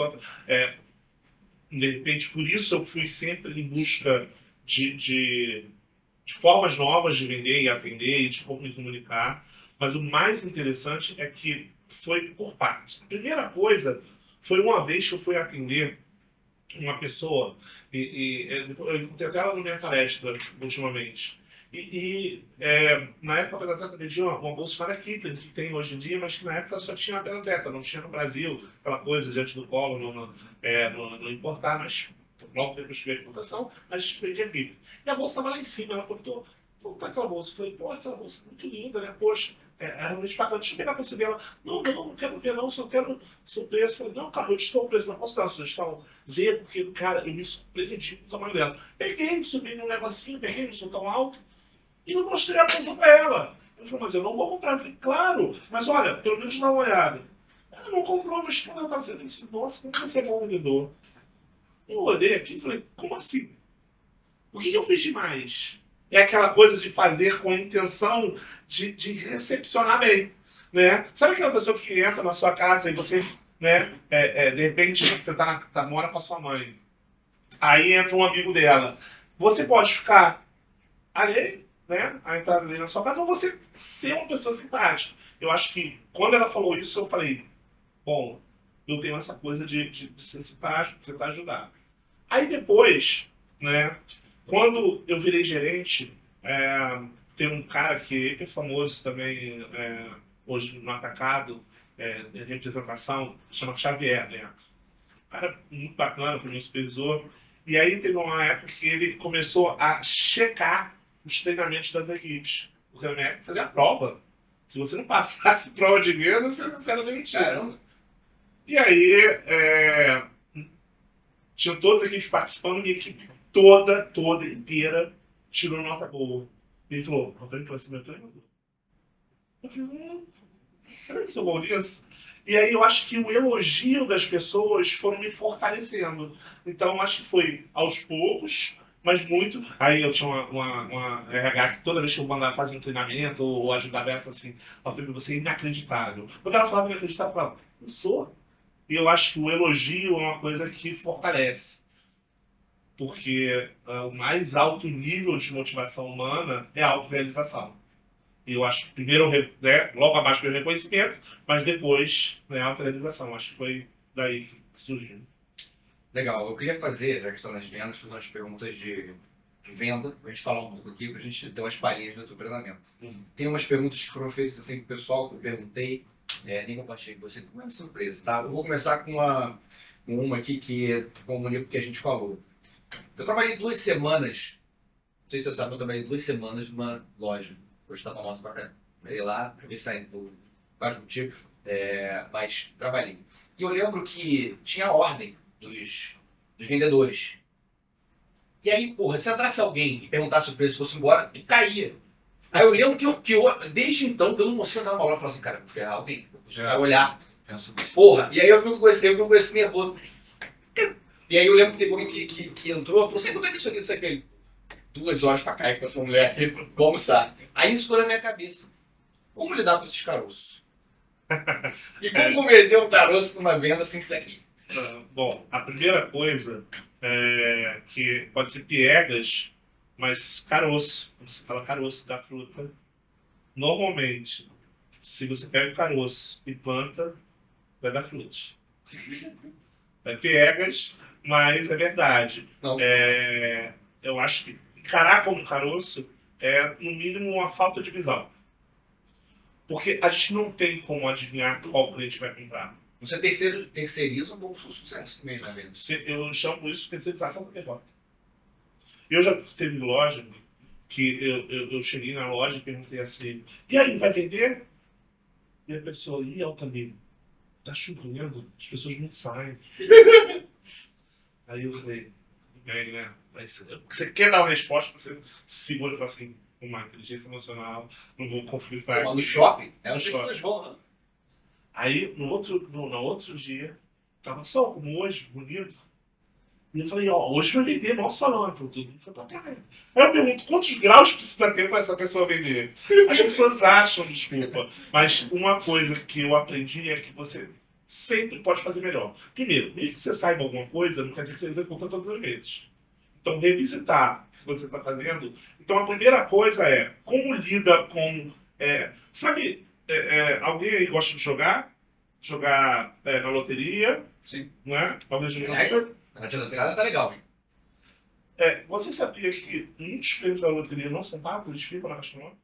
De repente, por isso eu fui sempre em busca de formas novas de vender e atender e de como me comunicar. Mas o mais interessante é que foi por partes. A primeira coisa foi uma vez que eu fui atender uma pessoa, eu encontrei até ela na minha palestra ultimamente. Na época da trata vendia uma bolsa chamada Kipling, que tem hoje em dia, mas que na época só tinha a beta, não tinha no Brasil, aquela coisa diante do colo, não importar, mas logo depois que veio a importação, a gente vendia Kipling. E a bolsa estava lá em cima, ela perguntou, como tá aquela bolsa? Eu falei, pô, aquela bolsa é muito linda, né? Poxa, é realmente bacana, deixa eu pegar pra você ver ela. Não quero ver não, só quero seu preço. Eu falei, não, cara, eu te dou o preço, mas posso dar uma sugestão? Vê, porque, cara, eu me surpreendi com o tamanho dela. Peguei, subi num negocinho, peguei, não sou tão alto, e eu mostrei a bolsa pra ela. Eu falei, mas eu não vou comprar. Eu falei, claro, mas olha, pelo menos dá uma olhada. Ela não comprou, mas quando ela tava assim, eu falei assim, nossa, como você é bom vendedor. Eu olhei aqui e falei, como assim? O que eu fiz demais? É aquela coisa de fazer com a intenção de recepcionar bem, né? Sabe aquela pessoa que entra na sua casa e você, né, de repente, você mora com a sua mãe, aí entra um amigo dela. Você pode ficar alheio, né, à entrada dele na sua casa, ou você ser uma pessoa simpática. Eu acho que, quando ela falou isso, eu falei, bom, eu tenho essa coisa de ser simpático, de tentar ajudar. Aí depois, né, quando eu virei gerente, tem um cara que é hiper famoso também, hoje no atacado, de representação, chama Xavier, né? Um cara muito bacana, foi meu supervisor. E aí teve uma época que ele começou a checar os treinamentos das equipes. Porque na minha época fazia a prova. Se você não passasse prova de venda, você era demitido. Caramba. E aí, tinham todas as equipes participando, minha equipe toda inteira tirou nota boa. E ele falou, Antônio, vai ser meu treinador. Eu falei, será que sou bom nisso? E aí eu acho que o elogio das pessoas foram me fortalecendo. Então acho que foi aos poucos, mas muito. Aí eu tinha uma RH que toda vez que eu mandava fazer um treinamento ou ajudava ela, falava assim, Antônio, você é inacreditável. Quando ela falava inacreditável, eu falava, não sou. E eu acho que o elogio é uma coisa que fortalece. Porque o mais alto nível de motivação humana é a autorrealização. E eu acho que primeiro, né, logo abaixo veio o reconhecimento, mas depois, né, a autorrealização. Acho que foi daí que surgiu. Legal, eu queria fazer, já que estão nas vendas, fazer umas perguntas de venda, para a gente falar um pouco aqui, para a gente ter umas palhinhas do teu treinamento. Tem umas perguntas que foram feitas assim pro pessoal, que eu perguntei, nem compartilhei com você, como é uma surpresa, tá? Eu vou começar com uma aqui que comunica o que a gente falou. Eu trabalhei 2 semanas, não sei se você sabe, eu trabalhei 2 semanas numa loja, hoje está famosa pra caramba. Trabalhei lá, acabei saindo por vários motivos, mas trabalhei. E eu lembro que tinha ordem dos vendedores. E aí, porra, se entrasse alguém e perguntasse o preço e fosse embora, tu caía. Aí eu lembro que eu desde então, que eu não consigo entrar numa loja e falar assim, cara, vou ferrar alguém, vai olhar. Porra, e aí eu fico com esse nervoso. E aí eu lembro que teve alguém que entrou e falou assim, como é que isso aqui, isso aqui? 2 horas pra cair com essa mulher aqui, vamos almoçar. Aí isso ficou na minha cabeça. Como lidar com esses caroços? E como converter um caroço numa venda sem isso aqui? Bom, a primeira coisa é que pode ser piegas, mas caroço. Quando você fala caroço da fruta, normalmente, se você pega o caroço e planta, vai dar frutos. É piegas, mas é verdade. Não. Eu acho que encarar como caroço é, no mínimo, uma falta de visão. Porque a gente não tem como adivinhar qual cliente vai comprar. Você terceiriza um bom sucesso também na venda. Eu chamo isso de terceirização da derrota. Eu já teve loja que eu cheguei na loja e perguntei assim, e aí, vai vender? E a pessoa, Altamiro, tá chovendo, as pessoas não saem. Aí eu falei, bem, né? Mas você quer dar uma resposta, você se segura e fala assim, uma inteligência emocional, não vou conflitar. No shopping? No As shopping. pessoas vão, né? Aí, no outro dia, tava sol, como hoje, bonito. E eu falei, hoje vai vender, mal solão. Ele falou, todo mundo foi pra praia. Aí eu pergunto, quantos graus precisa ter pra essa pessoa vender? As pessoas acham, desculpa. Mas uma coisa que eu aprendi é que você sempre pode fazer melhor. Primeiro, mesmo que você saiba alguma coisa, não quer dizer que você executa todas as vezes. Então, revisitar o que você está fazendo. Então, a primeira coisa é como lida com... sabe, alguém aí gosta de jogar? Jogar na loteria, Sim. não é? Talvez de Aliás, a Tia da Virada tá legal, hein? você sabia que muitos prêmios da loteria não são pagos? Eles ficam na Caixa Econômica?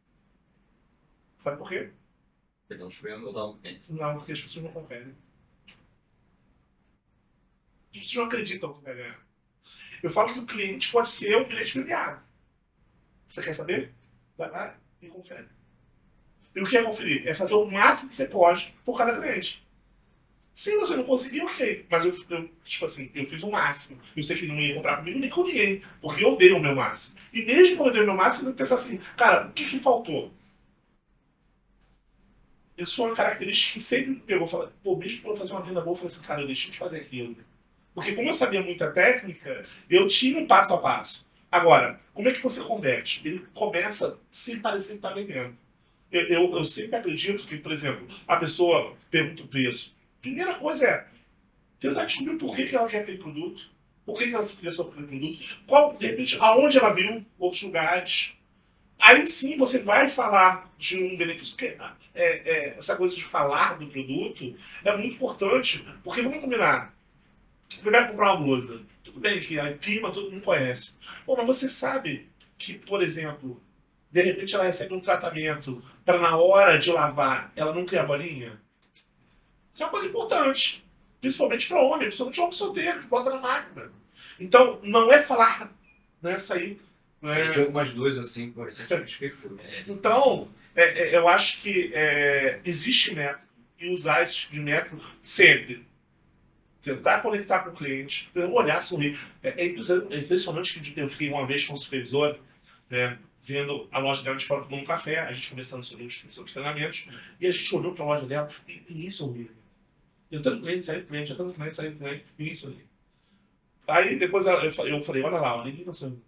Sabe por quê? Perdão, chovendo ou não? Não, porque as pessoas não conferem. As pessoas não acreditam que vai ganhar. Eu falo que o cliente pode ser um cliente premiado. Você quer saber? Vai lá e confere. E o que é conferir? É fazer o máximo que você pode por cada cliente. Se você não conseguir, ok. Mas eu fiz o máximo. Eu sei que não ia comprar comigo nem com ninguém. Porque eu dei o meu máximo. E mesmo quando eu dei o meu máximo, eu penso assim, cara, o que faltou? Isso foi uma característica que sempre me pegou. Falei, pô, mesmo quando eu fazer uma venda boa, eu falei assim, cara, eu deixei de fazer aquilo. Porque como eu sabia muita técnica, eu tinha um passo a passo. Agora, como é que você converte? Ele começa sem parecer que está vendendo. Eu sempre acredito que, por exemplo, a pessoa pergunta o preço. Primeira coisa é tentar descobrir por que ela quer aquele produto, por que ela se interessou por aquele produto, de repente, aonde ela viu outros lugares. Aí sim você vai falar de um benefício. Porque essa coisa de falar do produto é muito importante, porque vamos combinar. Você vai comprar uma blusa. Tudo bem que a clima todo mundo conhece. Pô, mas você sabe que, por exemplo, de repente ela recebe um tratamento para na hora de lavar ela não criar bolinha? Isso é uma coisa importante. Principalmente para homem, principalmente homem solteiro, que bota na máquina. Então, não é falar, não é sair. Não é... Eu tinha algumas duas assim, pô, recentemente. Então, eu acho que existe método, e usar esse tipo de método sempre. Tentar conectar com o cliente, olhar, sorrir. É impressionante que eu fiquei uma vez com o supervisor, né, vendo a loja dela de fora tomando um café, a gente conversando sobre os treinamentos, e a gente olhou para a loja dela e ninguém sorria. Entrando cliente, saindo cliente, entrando cliente, saindo cliente, ninguém sorria. Aí depois eu falei, olha lá, ninguém está sorrindo.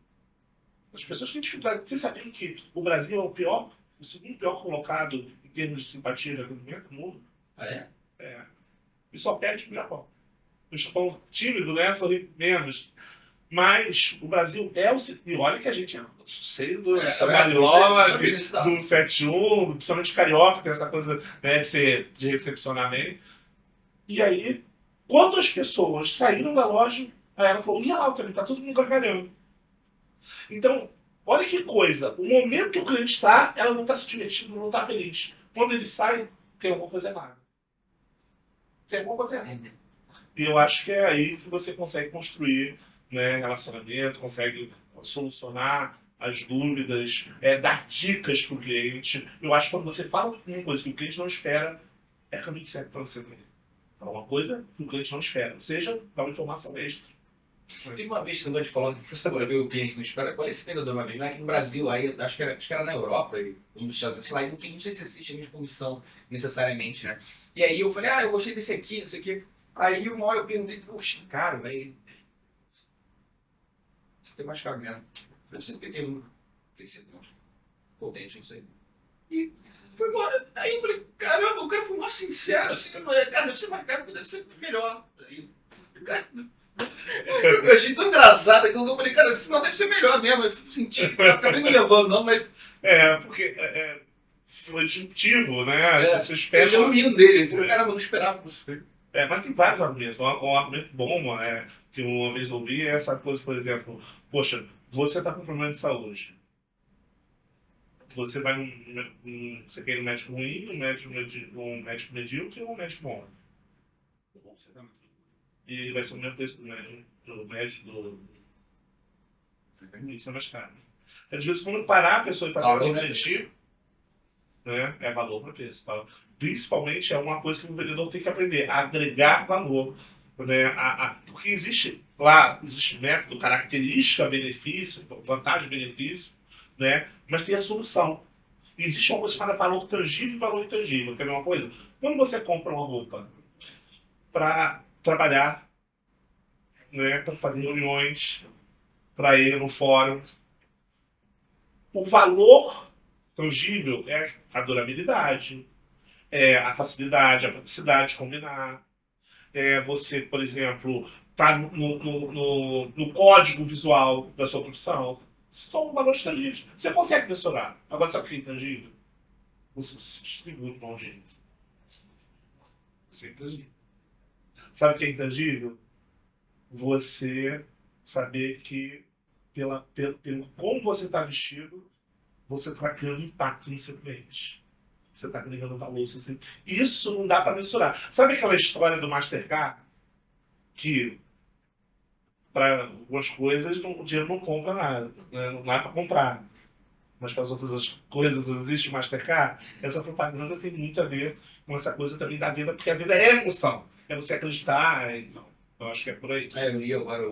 As pessoas têm dificuldade. Vocês sabiam que o Brasil é o segundo pior colocado em termos de simpatia de atendimento no mundo? Ah, é? E só perde pro Japão. O Japão tímido, né? Sorri menos. Mas o Brasil é o... E olha que a gente é cheio do Marilove, do 71, principalmente carioca, tem essa coisa, né, de recepcionar bem. E aí, quando as pessoas saíram da loja, aí ela falou, ia lá, também tá todo mundo gargalhando. Então, olha que coisa. O momento que o cliente está, ela não está se divertindo, não está feliz. Quando ele sai, tem alguma coisa errada. Tem alguma coisa errada. E eu acho que é aí que você consegue construir, né, relacionamento, consegue solucionar as dúvidas, dar dicas para o cliente. Eu acho que quando você fala uma coisa que o cliente não espera, é caminho certo para você também. Fala uma coisa que o cliente não espera, ou seja, dá uma informação extra. Tem uma vez que eu falando que o cliente não espera, qual é esse vendedor uma vez? Não é aqui no Brasil, aí, acho que era na Europa, e nos Estados Unidos, sei lá, não sei se existe a mesma comissão necessariamente, né? E aí eu falei, eu gostei desse aqui, não sei o quê. Aí uma hora eu perguntei, poxa, caro, aí. Tem mais caro mesmo. Eu sempre tem um. Tem sempre uns potentes, não sei. E foi embora. Aí eu falei, caramba, o cara foi mó sincero, assim, cara, deve ser mais caro, deve ser melhor. Aí, cara, eu achei tão engraçado aquilo que eu falei, cara, isso não deve ser melhor mesmo. Eu senti, acabei me levando, não, mas. Porque foi disruptivo, né? Você espera. Eu já rindo dele, ele falou, caramba, eu não esperava isso. Mas tem vários argumentos. Um argumento bom que eu uma vez ouvi é essa coisa, por exemplo, poxa, você está com problema de saúde. Você vai você quer ir no médico ruim, um médico medíocre ou um médico bom? E vai ser o mesmo preço do médico isso é mais caro. Às vezes, quando parar a pessoa e fazer ela refletir, né, é valor para preço. Principalmente é uma coisa que o vendedor tem que aprender, a agregar valor. Né, porque existe método, característica, benefício, vantagem, benefício, né, mas tem a solução. Existe uma coisa chamada valor tangível e valor intangível. Quer ver uma coisa? Quando você compra uma roupa para trabalhar, né, para fazer reuniões, para ir no fórum, o valor tangível é a durabilidade, é a facilidade, a praticidade de combinar, você, por exemplo, tá no código visual da sua profissão. São valores tangíveis. Você consegue mensurar. Agora, sabe o que é intangível? Você se distribui com a audiência. Isso é intangível. Sabe o que é intangível? Você saber que, pelo como você está vestido, você está criando impacto no seu cliente. Você está agregando valor no seu cliente. Isso não dá para mensurar. Sabe aquela história do Mastercard? Que para algumas coisas o dinheiro não compra nada, né? Não dá para comprar. Mas para as outras coisas existe Mastercard. Essa propaganda tem muito a ver com essa coisa também da venda, porque a venda é emoção. É você acreditar. Então, eu acho que é por aí. Eu li agora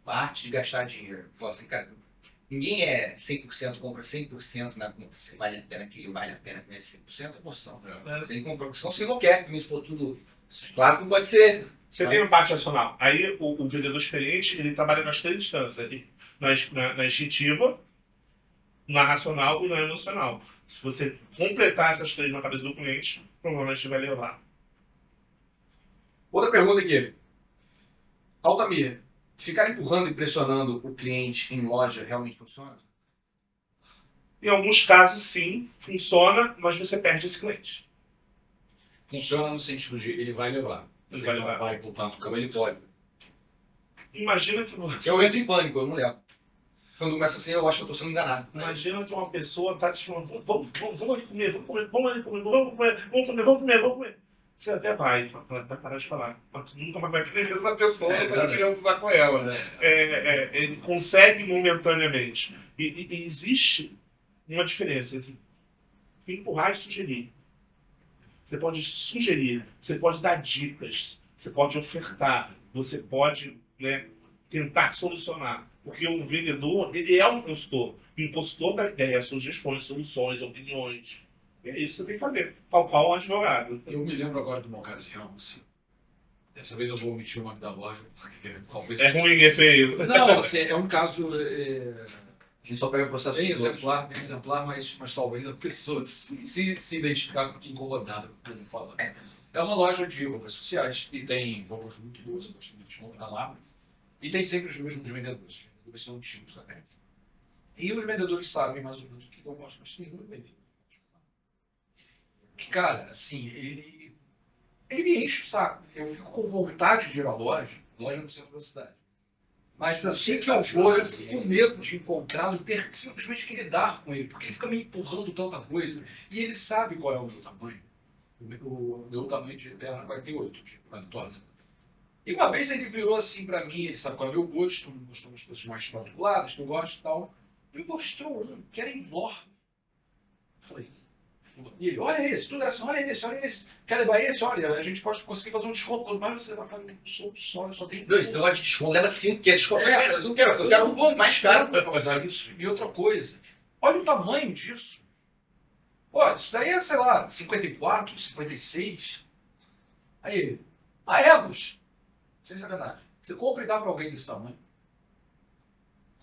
a arte de gastar dinheiro. Fala assim, cara, ninguém é 100%, compra 100% na se vale a pena, que vale a pena comer 100% é emoção. Você compra, senão você enlouquece também se for tudo. Claro que não pode ser. Você tem a parte racional. Aí o vendedor experiente, ele trabalha nas três instâncias. Na instintiva, na racional e na emocional. Se você completar essas três na cabeça do cliente, provavelmente vai levar. Outra pergunta aqui. Altamir, ficar empurrando e pressionando o cliente em loja realmente funciona? Em alguns casos, sim, funciona, mas você perde esse cliente. Funciona no sentido de ele vai levar. Ele vai levar. Vai voltar no Como ele pode. Imagina que você... Eu entro em pânico, eu não levo. Quando começa assim, eu acho que eu tô sendo enganado. Imagina que uma pessoa está te falando, vamos ali comer, vamos ali comer, vamos comer. Você até vai parar de falar. Mas tu nunca mais vai querer ver essa pessoa, não vai usar com ela. Ele consegue momentaneamente. E existe uma diferença entre empurrar e sugerir. Você pode sugerir, você pode dar dicas, você pode ofertar, você pode, né, tentar solucionar. Porque o vendedor, ele é um consultor. E o consultor dá ideias, sugestões, soluções, opiniões. E é isso que você tem que fazer, tal qual um advogado. Eu me lembro agora de uma ocasião, assim. Dessa vez eu vou omitir o nome da loja, porque talvez... É ruim, é feio. Não, assim, é um caso A gente só pega o processo bem dos outros. exemplar, mas talvez a pessoa se identificar com incomodada com o que eu vou falar. É uma loja de roupas sociais e tem roupas muito boas, eu gosto muito de comprar lá. E tem sempre os mesmos vendedores. Os vendedores são distintos da peça. E os vendedores sabem mais ou menos o que eu gosto, mas tem um vendedor. Que, cara, assim, ele me enche o saco. Eu fico com vontade de ir à loja no centro da cidade. Mas assim que eu vou, eu fico com medo de encontrá-lo e ter simplesmente que lidar com ele, porque ele fica me empurrando tanta coisa. E ele sabe qual é o meu tamanho. O meu tamanho de perna é 48, de pantoja. E uma vez ele virou assim pra mim, ele sabe qual é o meu gosto, me mostrou umas coisas mais quadrangulares que eu gosto e tal. E me mostrou um que era enorme. Eu falei, e ele, olha esse, tudo era assim, olha esse. Quer levar esse? Olha, a gente pode conseguir fazer um desconto. Quanto mais você levar, eu falei, eu só tenho... Não, esse negócio de desconto leva 5, que é desconto. Eu não quero, eu quero um mais caro. Isso. E outra coisa, olha o tamanho disso. Pô, isso daí é, sei lá, 54, 56. Aí ele, mas, sem sacanagem, você compra e dá pra alguém desse tamanho.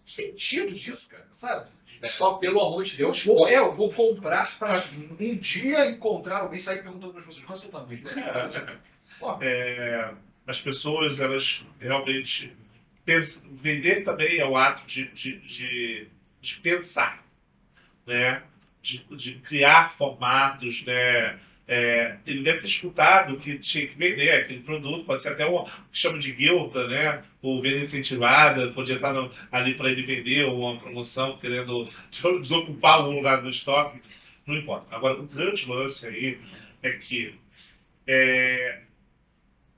Sentido disso, cara, sabe? Só pelo amor de Deus. Eu vou comprar para um dia encontrar alguém e sair perguntando para as pessoas qual é o seu tamanho. As pessoas, elas realmente pensam, vender também é o ato de pensar, né? De criar formatos, né? Ele deve ter escutado que tinha que vender aquele produto, pode ser até o que chama de guilda, né? Ou venda incentivada, podia estar ali para ele vender, ou uma promoção querendo desocupar algum lugar do estoque, não importa. Agora, o grande lance aí é que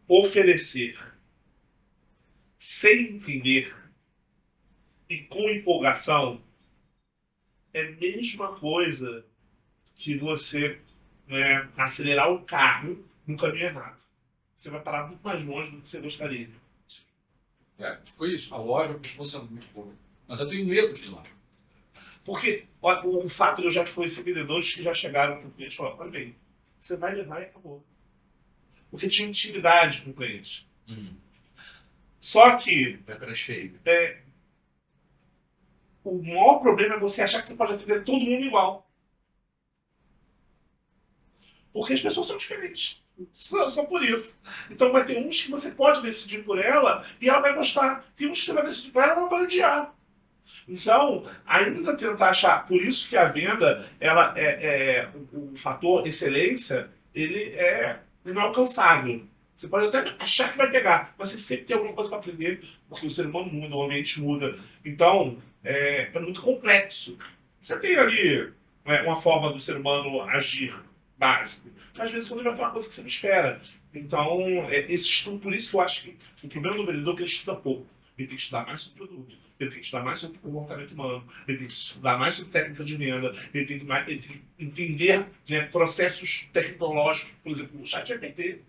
oferecer sem entender e com empolgação é a mesma coisa que você, né, acelerar o carro no caminho errado. Você vai parar muito mais longe do que você gostaria. Foi isso. A loja costuma ser muito boa. Mas eu tenho medo de ir lá. Porque o fato de eu já conhecer vendedores que já chegaram para o cliente e falaram, olha bem, você vai levar e acabou. Porque tinha intimidade com o cliente. Só que Vai transferir. o maior problema é você achar que você pode atender todo mundo igual. Porque as pessoas são diferentes. Só por isso. Então vai ter uns que você pode decidir por ela e ela vai gostar. Tem uns que você vai decidir por ela e ela vai odiar. Então, ainda tentar achar, por isso que a venda, ela o fator excelência, ele é inalcançável. Você pode até achar que vai pegar, mas você sempre tem alguma coisa para aprender, porque o ser humano muda, o ambiente muda. Então, é muito complexo. Você tem ali, né, uma forma do ser humano agir básico, mas às vezes quando ele vai falar uma coisa que você não espera. Então, esse estudo, por isso que eu acho que o problema do vendedor é que ele estuda pouco. Ele tem que estudar mais sobre o produto, ele tem que estudar mais sobre o comportamento humano, ele tem que estudar mais sobre técnica de venda, ele tem que entender, né, processos tecnológicos, por exemplo, o ChatGPT,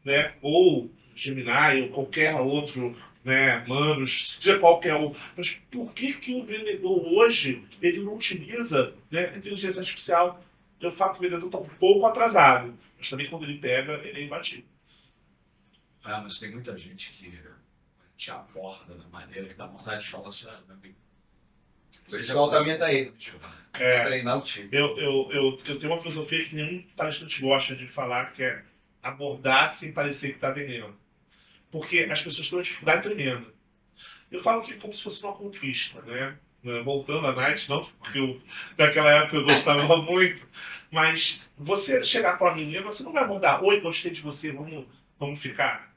né, ou Gemini, ou qualquer outro, né, Manus, seja qualquer um. Mas por que o vendedor hoje ele não utiliza, né, a inteligência artificial? De fato, o vendedor está um pouco atrasado, mas também quando ele pega, ele é imbatível. Ah, mas tem muita gente que te aborda da maneira que dá vontade de falar assim, meu amigo. Por isso que o altamento aí. É, Treinar o time. eu tenho uma filosofia que nenhum palestrante gosta de falar, que é abordar sem parecer que está vendendo. Porque as pessoas têm uma dificuldade tremenda. Eu falo que é como se fosse uma conquista, né? Voltando à Night, não porque naquela época eu gostava muito, mas você chegar para uma menina, você não vai abordar, oi, gostei de você, vamos ficar.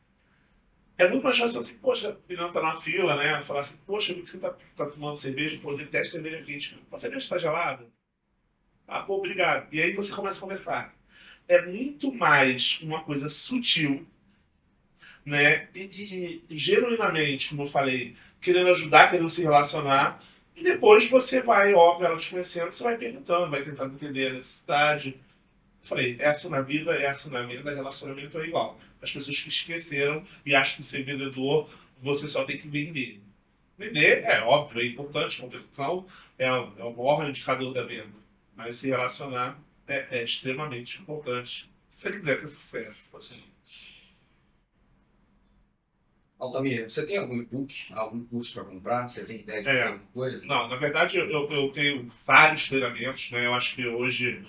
É muito mais fácil assim, poxa, a menina tá na fila, né? Falar assim, poxa, eu vi que você tá tomando cerveja, pô, eu detesto cerveja quente. A cerveja está gelada? Ah, pô, obrigado. E aí você começa a conversar. É muito mais uma coisa sutil, né? E genuinamente, como eu falei, querendo ajudar, querendo se relacionar. E depois você vai, óbvio, ela te conhecendo, você vai perguntando, vai tentando entender a necessidade. Eu falei, é assim na vida, é assim na venda, relacionamento é igual. As pessoas que esqueceram e acham que ser vendedor, você só tem que vender. Vender é óbvio, é importante, conversão é o maior indicador da venda. Mas se relacionar é extremamente importante. Se você quiser ter sucesso. Assim, Altamir, você tem algum e-book, algum curso para comprar? Você tem ideia de alguma coisa? Não, na verdade eu tenho vários treinamentos, né? Eu acho que hoje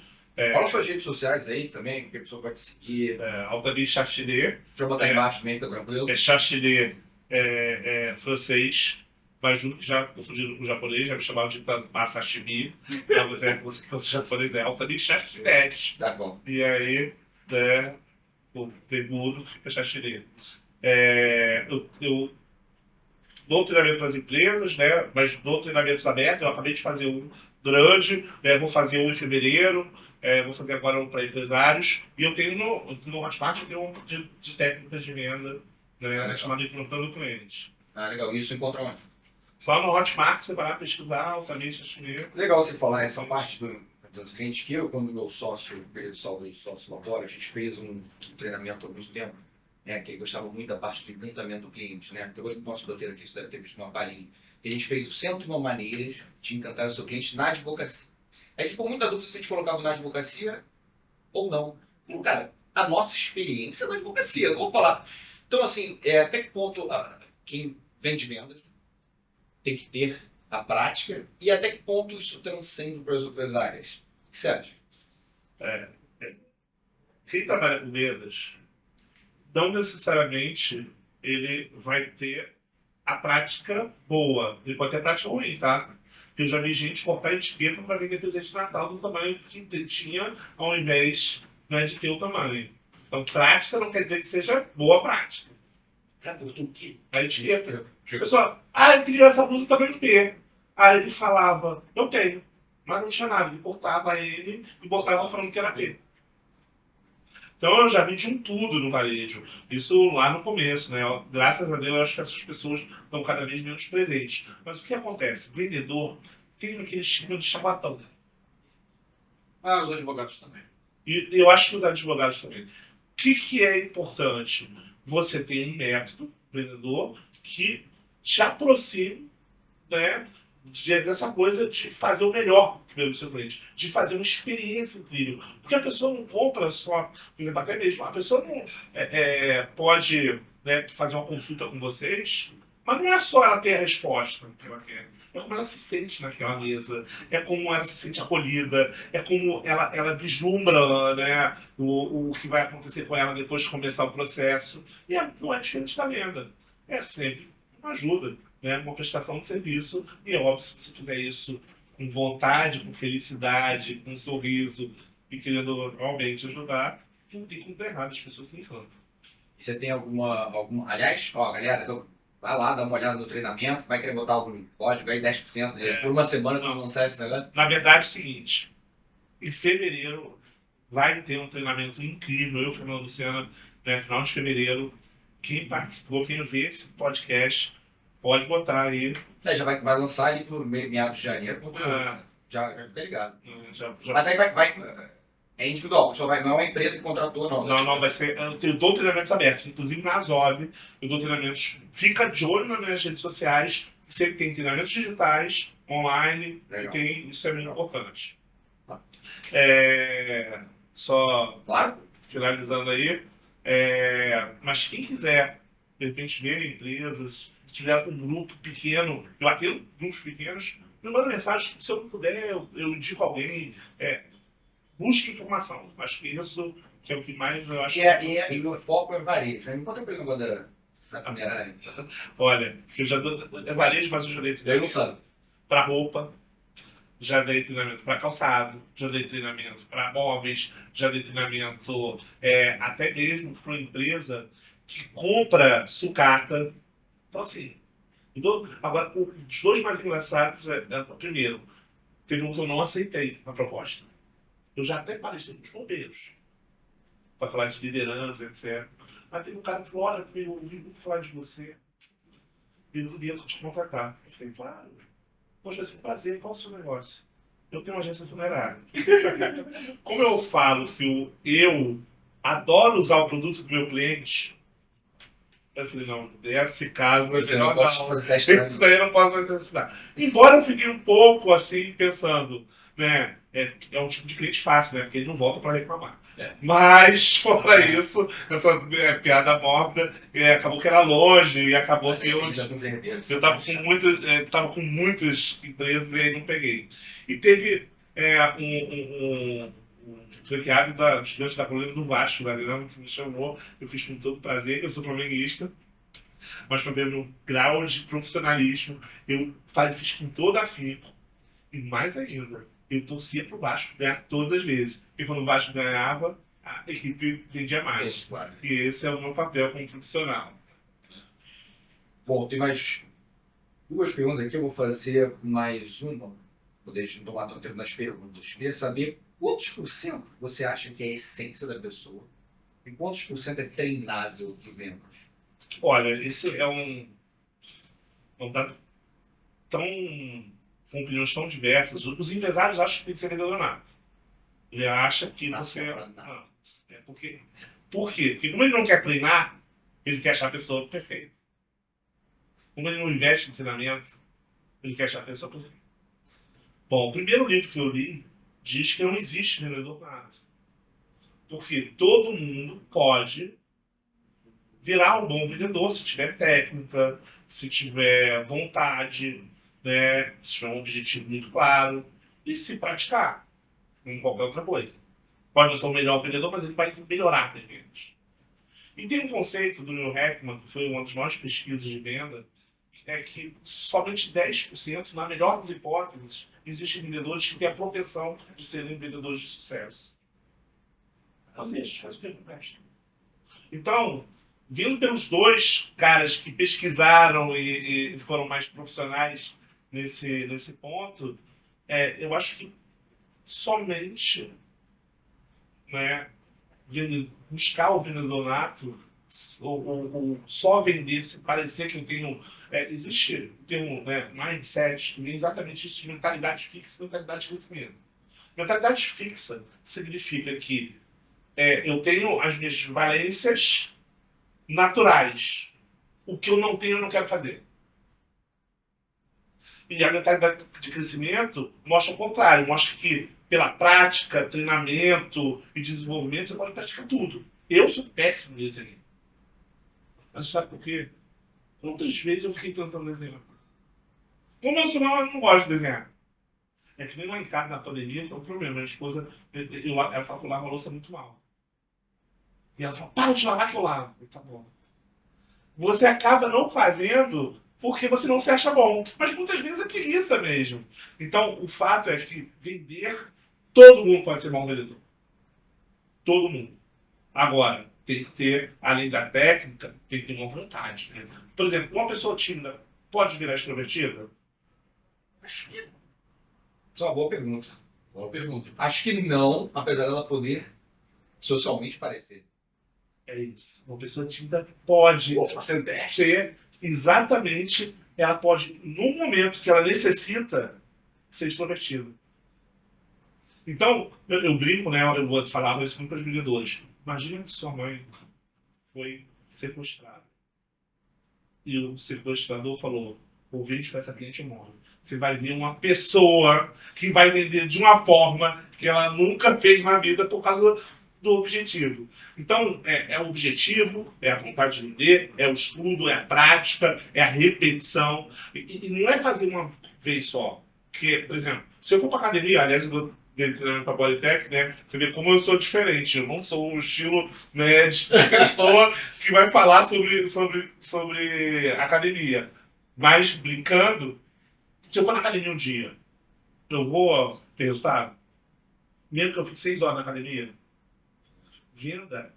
Fala suas redes sociais aí também, que a pessoa pode seguir. Altamir Chachilet, Deixa eu botar embaixo também, fica tranquilo. Chachilet francês, mas junto que já confundido com o japonês, já me chamavam de sashimi. Você que fosse japonês, Altamir Chachilet. Tá bom. E aí, né, o segundo fica Chachilet. Eu dou treinamento para as empresas, né, mas dou treinamentos abertos. Eu acabei de fazer um grande, né, vou fazer um em fevereiro, vou fazer agora um para empresários. E eu tenho no Hotmart, eu tenho um de técnicas de venda, né, chamado Implantando o Cliente. Ah, legal. Isso encontra onde? Só no Hotmart você vai lá pesquisar altamente chinês. Legal você falar essa parte do cliente que eu, quando meu sócio, período de saúde, sócio Labora, a gente fez um treinamento há muito tempo, né, que ele gostava muito da parte do encantamento do cliente, né? Depois do nosso roteiro aqui, você deve ter visto uma palhinha. E a gente fez o 101 maneiras de encantar o seu cliente na advocacia. A gente ficou muito na dúvida se a gente colocava na advocacia ou não. Porque, cara, a nossa experiência é na advocacia, não vou falar. Então, assim, até que ponto quem vende vendas tem que ter a prática e até que ponto isso transcende para as outras áreas? O que você acha? Quem trabalha com vendas, não necessariamente ele vai ter a prática boa. Ele pode ter a prática ruim, tá? Eu já vi gente cortar etiqueta para vender presente de Natal do tamanho que tinha, ao invés, né, de ter o tamanho. Então, prática não quer dizer que seja boa prática. Cara, eu tô o quê? A etiqueta. O pessoal, eu queria essa blusa tamanho P. Aí ele falava, eu tenho. Mas não tinha nada. Ele cortava ele e botava falando que era P. Então eu já vendi um tudo no varejo. Isso lá no começo, né? Graças a Deus, eu acho que essas pessoas estão cada vez menos presentes. Mas o que acontece? O vendedor tem aquele estigma de charlatão. os advogados também. E eu acho que os advogados também. O que é importante? Você tem um método, vendedor, que te aproxime, né, dessa coisa de fazer o melhor pelo seu cliente, de fazer uma experiência incrível. Porque a pessoa não compra só, por exemplo, até mesmo, a pessoa não pode, né, fazer uma consulta com vocês, Mas não é só ela ter a resposta que ela quer. É como ela se sente naquela mesa, é como ela se sente acolhida, é como ela vislumbra, né, o que vai acontecer com ela depois de começar o processo. E não é diferente da venda. É sempre uma ajuda, né, uma prestação de serviço. E é óbvio, se você fizer isso com vontade, com felicidade, com um sorriso e querendo realmente ajudar, não tem como dar errado, as pessoas se encantam. E você tem alguma... Aliás, ó, galera, então, vai lá, dá uma olhada no treinamento, vai querer botar algum código aí, 10%, por uma semana que não lançar esse negócio. Na verdade é o seguinte, em fevereiro vai ter um treinamento incrível, eu, Fernando Lucena, né, final de fevereiro. Quem participou, quem vê esse podcast, pode botar aí. Já vai lançar ali pro meados de janeiro, já fica ligado. Já. Mas aí é individual, não é uma empresa que contratou, não. Não, vai ser. Eu dou treinamentos abertos, inclusive na Azov, eu dou treinamentos. Fica de olho nas minhas redes sociais, sempre tem treinamentos digitais, online, Legal. e isso é muito importante. Tá. Só Claro. finalizando aí, mas quem quiser, de repente, ver empresas, se tiver um grupo pequeno, eu atendo grupos pequenos, me manda mensagem, se eu puder, eu indico alguém. Busque informação. Acho que isso que é o que mais eu acho E o foco é varejo. Me conta aquele negócio da funerária. Olha, eu já dou varejo, mas eu já dei treinamento para roupa, já dei treinamento para calçado, já dei treinamento para móveis, já dei treinamento até mesmo para uma empresa que compra sucata. Então, assim, agora, os dois mais engraçados primeiro, teve um que eu não aceitei na proposta. Eu já até palestrei com os bombeiros, para falar de liderança, etc. Mas teve um cara que falou, olha, eu ouvi muito falar de você, e eu queria te contratar. Eu falei, claro. Poxa, vai ser um prazer, qual é o seu negócio? Eu tenho uma agência funerária. Como eu falo que eu adoro usar o produto do meu cliente, eu falei, não, esse caso é melhor não. Isso daí eu não posso mais ajudar. Embora eu fique um pouco assim, pensando, né, é um tipo de cliente fácil, né, porque ele não volta para reclamar. Mas, fora isso, essa piada mórbida, acabou que era longe e acabou que eu estava com muitas empresas e aí não peguei. E teve um franqueado da Gigante da Colina do Vasco, que me chamou, eu fiz com todo prazer, eu sou flamenguista, mas para ver o meu grau de profissionalismo, eu fiz com todo afinco, e mais ainda, eu torcia pro Vasco ganhar todas as vezes, e quando o Vasco ganhava, a equipe vendia mais. Claro. E esse é o meu papel como profissional. Bom, tem mais duas perguntas aqui, eu vou fazer mais uma, vou deixar tomar tanto tempo nas perguntas. Queria saber quantos por cento você acha que é a essência da pessoa? E quantos por cento é treinável de vendas? Olha, esse é um dado tão, com opiniões tão diversas. Os empresários acham que tem que ser vendedor nato. Ele acha que você... Por quê? Porque como ele não quer treinar, ele quer achar a pessoa perfeita. Como ele não investe em treinamento, ele quer achar a pessoa perfeita. Bom, o primeiro livro que eu li diz que não existe vendedor nato. Porque todo mundo pode virar um bom vendedor se tiver técnica, se tiver vontade, né, se tiver um objetivo muito claro e se praticar, como qualquer outra coisa. Pode não ser o melhor vendedor, mas ele vai melhorar as vendas. E tem um conceito do Neil Heckman, que foi uma das maiores pesquisas de venda, é que somente 10%, na melhor das hipóteses, existem vendedores que têm a propensão de serem vendedores de sucesso. Mas a gente faz o que acontece. Então, vindo pelos dois caras que pesquisaram e foram mais profissionais nesse ponto, eu acho que somente, né, buscar o vendedor nato, ou só vender, se parecer que eu tenho... existe o termo, né, mindset, que vem exatamente isso de mentalidade fixa e mentalidade de crescimento. Mentalidade fixa significa que eu tenho as minhas valências naturais. O que eu não tenho, eu não quero fazer. E a mentalidade de crescimento mostra o contrário. Mostra que, pela prática, treinamento e desenvolvimento, você pode praticar tudo. Eu sou péssimo nisso aí. Mas sabe por quê? Quantas vezes eu fiquei tentando desenhar? Como eu sou mal, eu não gosto de desenhar. É que nem lá em casa, na pandemia, foi um problema. Minha esposa, ela fala que eu lavo a louça muito mal. E ela fala, para de lavar que eu lavo. Eu, tá bom. Você acaba não fazendo porque você não se acha bom. Mas muitas vezes é preguiça mesmo. Então, o fato é que vender, todo mundo pode ser bom vendedor. Todo mundo. Agora, tem que ter, além da técnica, tem que ter uma vontade. Né? Por exemplo, uma pessoa tímida pode virar extrovertida? Acho que Isso é uma boa pergunta. Boa pergunta. Acho que não, apesar dela poder socialmente parecer. é isso. Uma pessoa tímida pode Vou fazer um teste. ser exatamente, ela pode, no momento que ela necessita, ser extrovertida. Então, eu brinco, né? Eu vou falar isso muito para os vendedores. Imagina que sua mãe foi sequestrada. E o sequestrador falou, o vídeo com essa cliente morre. Você vai ver uma pessoa que vai vender de uma forma que ela nunca fez na vida por causa do objetivo. Então, é o objetivo, é a vontade de vender, é o estudo, é a prática, é a repetição. E não é fazer uma vez só. Porque, por exemplo, se eu for para academia, aliás, eu vou treinamento para Bodytech, né? Você vê como eu sou diferente. Eu não sou o estilo, né, de pessoa que vai falar sobre academia. Mas, brincando, se eu for na academia um dia, eu vou ter resultado? Mesmo que eu fique 6 horas na academia? Venda,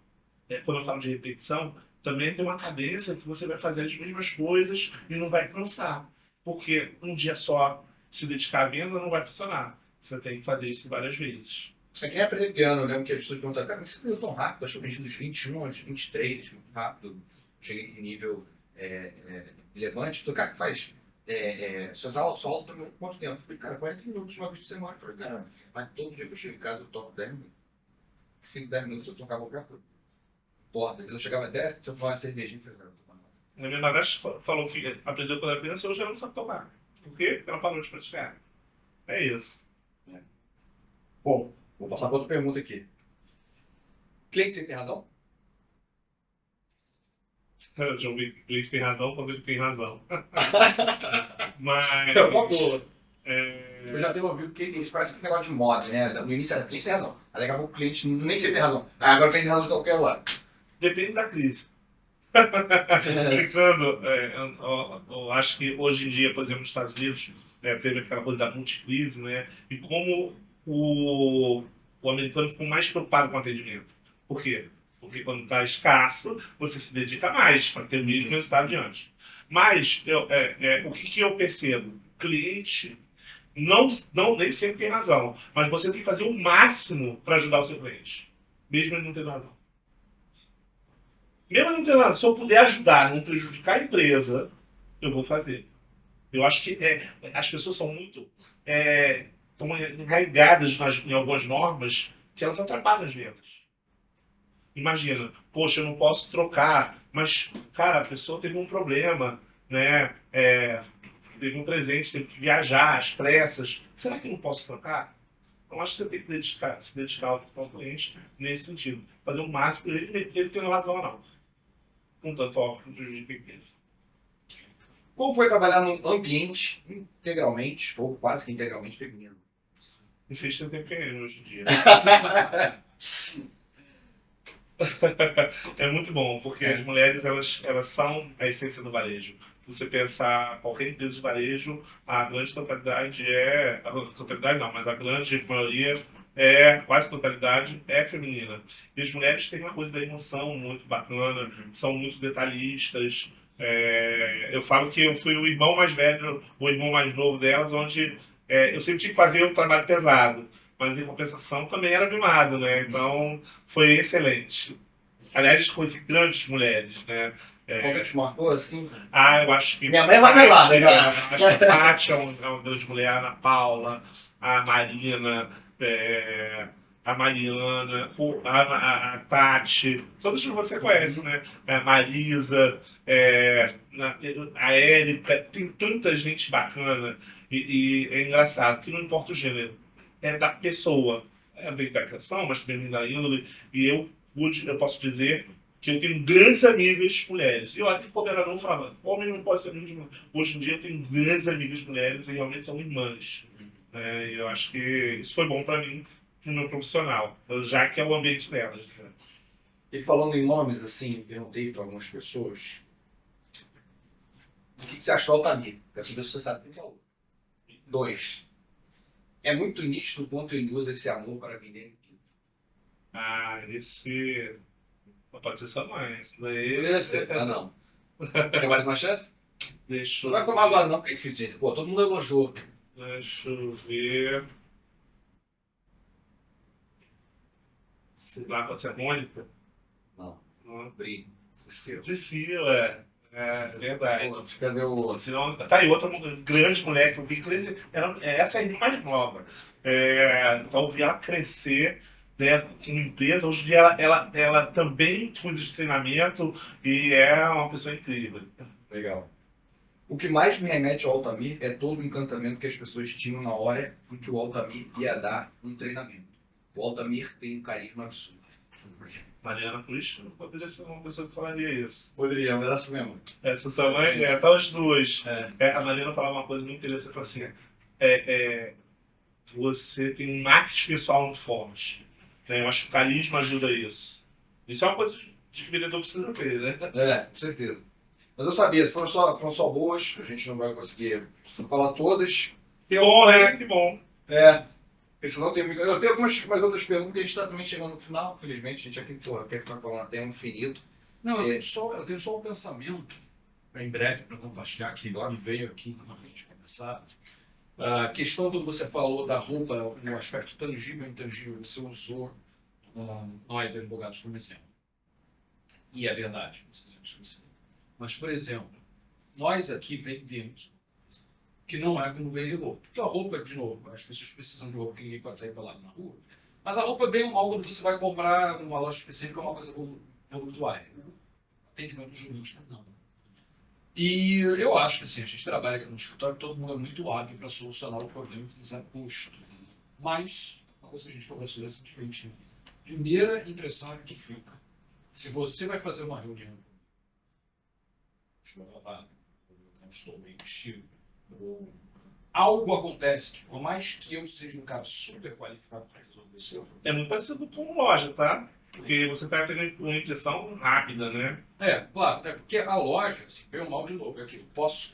quando eu falo de repetição, também tem uma cadência que você vai fazer as mesmas coisas e não vai cansar. Porque um dia só se dedicar à venda não vai funcionar. Você tem que fazer isso várias vezes. É que nem aprender piano, eu lembro que as pessoas perguntam, cara, mas você aprendeu tão rápido? Acho que eu aprendi dos 21 aos 23, muito rápido. Cheguei em nível relevante. Então, cara, faz suas aulas, sua aula durou quanto tempo? Eu falei, cara, 40 minutos, uma vez por semana. Eu falei, cara, mas todo dia que eu chego em casa eu toco 10 minutos. 5, 10 minutos eu tocava qualquer coisa. Porta, eu chegava até, se eu tomar uma cervejinha, eu falei, cara, eu tô tomando. Na minha madrinha falou que aprendeu quando era criança e hoje ela não sabe tocar. Por quê? Porque ela parou de praticar. É isso. Bom, vou passar para outra pergunta aqui. Cliente sempre tem razão? Eu já ouvi que o cliente tem razão quando ele tem razão. Mas... É uma boa. é, Eu já tenho ouvido que isso parece um negócio de moda, né? No início era cliente tem razão. Aí daqui a pouco o cliente nem sempre tem razão. Aí agora o cliente tem razão de qualquer lado. Depende da crise. Brincando, eu acho que hoje em dia, por exemplo, nos Estados Unidos, teve aquela coisa da multicrise, né? E como o americano ficou mais preocupado com o atendimento. Por quê? Porque quando está escasso, você se dedica mais para ter o mesmo resultado de antes. Mas o que eu percebo? O cliente nem sempre tem razão, mas você tem que fazer o máximo para ajudar o seu cliente, mesmo ele não tendo razão. Mesmo ele não tendo razão, se eu puder ajudar, não prejudicar a empresa, eu vou fazer. Eu acho que as pessoas são muito estão enraigadas em algumas normas que elas atrapalham as vendas. Imagina, poxa, eu não posso trocar, mas, cara, a pessoa teve um problema, né? Teve um presente, teve que viajar, às pressas. Será que eu não posso trocar? Então, acho que você tem que se dedicar ao cliente nesse sentido. Fazer o máximo, ele tendo razão ou não. Contanto, óbvio, não prejudica a empresa. Como foi trabalhar num ambiente integralmente, ou quase que integralmente feminino? Infelizmente tem TPM hoje em dia. É muito bom, porque as mulheres elas são a essência do varejo. Se você pensar qualquer empresa de varejo, a grande totalidade mas a grande maioria quase totalidade é feminina. E as mulheres têm uma coisa da emoção muito bacana, são muito detalhistas. Eu falo que eu fui o irmão mais velho, o irmão mais novo delas, onde eu sempre tinha que fazer um trabalho pesado, mas em compensação também era mimado, né? Então foi excelente. Aliás, conheci grandes mulheres, né? Qual que te marcou assim? Eu acho que... Minha mãe vai me lá, né? Acho que a Paty é uma grande mulher, a Ana Paula, a Marina, a Mariana, a Tati, todas que você conhece, né? A Marisa, a Érica, tem tanta gente bacana e é engraçado, que não importa o gênero, é da pessoa, vem da criação, mas também da índole, e eu posso dizer que eu tenho grandes amigas mulheres. E eu acho que quando era novo, eu falava, homem não pode ser amigo de mulher. Hoje em dia eu tenho grandes amigas mulheres e realmente são irmãs. E eu acho que isso foi bom para mim, no meu profissional, já que é o ambiente delas. Né? E falando em nomes, assim, perguntei para algumas pessoas, o que você acha do Altamir? Quero saber se você sabe quem falou. 2. É muito nítido o quanto ele usa esse amor para vender. Esse... Pode ser sua mãe. Esse daí... Poderia ser. Não. Tem mais uma chance? Deixa Não vai ficar magoado não, porque é difícil, gente. Pô, todo mundo elogiou. Deixa eu ver... Sei lá, pode ser a Mônica? Não. Não. Bri. Priscila. Priscila, é verdade. Pô, cadê o... Senão, tá aí outra grande mulher que eu vi crescer. Essa é a mais nova. Então eu vi ela crescer, né, em empresa. Hoje em dia ela também cuida de treinamento e é uma pessoa incrível. Legal. O que mais me remete ao Altamir é todo o encantamento que as pessoas tinham na hora em que o Altamir ia dar um treinamento. O Altamir tem um carisma absurdo. Mariana Cruz poderia ser uma pessoa que falaria isso. Poderia, mas essa mesmo. Se fosse a mãe, tá as duas. A Mariana falava uma coisa muito interessante, falou assim, você tem um marketing pessoal muito forte. Né? Eu acho que o carisma ajuda isso. Isso é uma coisa de que o vendedor precisa ter, né? Com certeza. Mas eu sabia, foram só boas, a gente não vai conseguir falar todas. Que bom, né? Que bom. Porque senão tem muito. Eu tenho mais outras perguntas, a gente está também chegando no final, infelizmente, a gente aqui quer falar um tempo infinito. Não, eu tenho só um pensamento, em breve, para compartilhar, que agora me veio aqui na a gente começar. A questão do que você falou da roupa, no aspecto tangível e intangível, você usou nós, advogados, como exemplo. E é verdade, não sei se é isso. Mas, por exemplo, nós aqui vendemos que não é como vendedor. Porque a roupa, de novo, as pessoas precisam de roupa que ninguém pode sair pelado na rua. Mas a roupa, bem ou mal, quando você vai comprar numa loja específica, é uma coisa voluntária. Atendimento jurídico, não. E eu acho que assim, a gente trabalha aqui no escritório, todo mundo é muito hábil para solucionar o problema que nos é posto. Mas, uma coisa que a gente conversou recentemente, primeira impressão é que fica. Se você vai fazer uma reunião, estou atrasado, não estou bem vestido, algo acontece que, por mais que eu seja um cara super qualificado para resolver o seu problema. É muito parecido com loja, tá? Porque você está tendo uma impressão rápida, né? Claro, porque a loja, assim, bem ou mal de novo, é aquilo.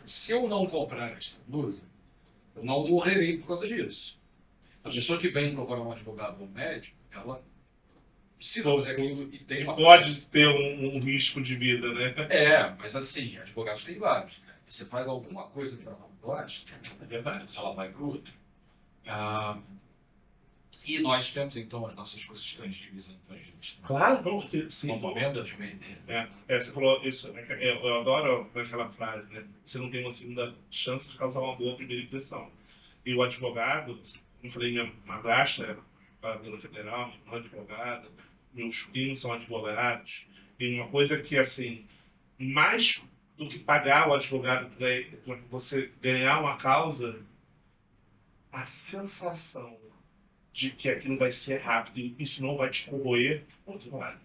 Se eu não comprar esta blusa, eu não morrerei por causa disso. A pessoa que vem procurar um advogado ou um médico, ela precisa fazer aquilo e tem uma... Pode ter um risco de vida, né? Mas assim, advogados tem vários. Você faz alguma coisa que ela não gosta, É verdade. ela vai para o outro. E nós temos, então, as nossas coisas tangíveis e intangíveis. Claro, não, sim. No momento de vender. Você falou isso, eu adoro aquela frase, né? Você não tem uma segunda chance de causar uma boa primeira impressão. E o advogado, como eu falei, minha madrasta é procuradora federal, minha advogada, meus primos são advogados. E uma coisa que, assim, mais do que pagar o advogado para você ganhar uma causa, a sensação de que aquilo vai ser rápido e isso não vai te corroer, muito vale.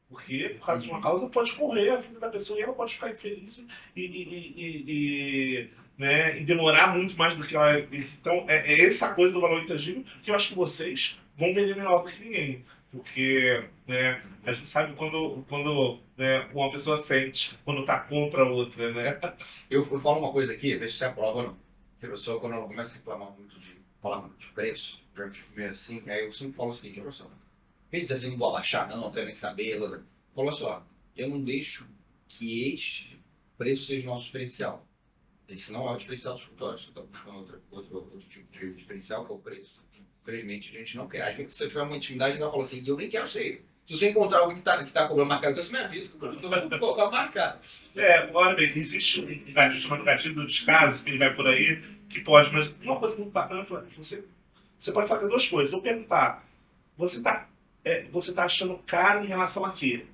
Porque, por causa de uma causa, pode correr a vida da pessoa e ela pode ficar infeliz e demorar muito mais do que ela... Então, é essa coisa do valor intangível que eu acho que vocês vão vender melhor do que ninguém. Porque a gente sabe quando uma pessoa sente, quando está contra a outra, né? Eu falo uma coisa aqui, vê se você aprova ou não. Porque a pessoa, quando ela começa a reclamar muito falar muito de preço, já fico meio assim, aí eu sempre falo o seguinte, olha só, quem diz assim, não vou abaixar não, quero nem saber, fala só, eu não deixo que este preço seja nosso diferencial. Esse não é o diferencial do escritório, você está buscando outro tipo de diferencial, que é o preço. Infelizmente, a gente não quer. Às vezes, se você tiver uma intimidade, ela fala assim, eu nem quero ser. Se você encontrar alguém que está cobrando mais caro, você me avisa, que eu estou cobrar mais caro. Olha bem, existe um gatilho chamado gatilho do descaso, que ele vai por aí, que pode, mas uma coisa muito bacana, você pode fazer duas coisas. Ou perguntar, você tá achando caro em relação a quê?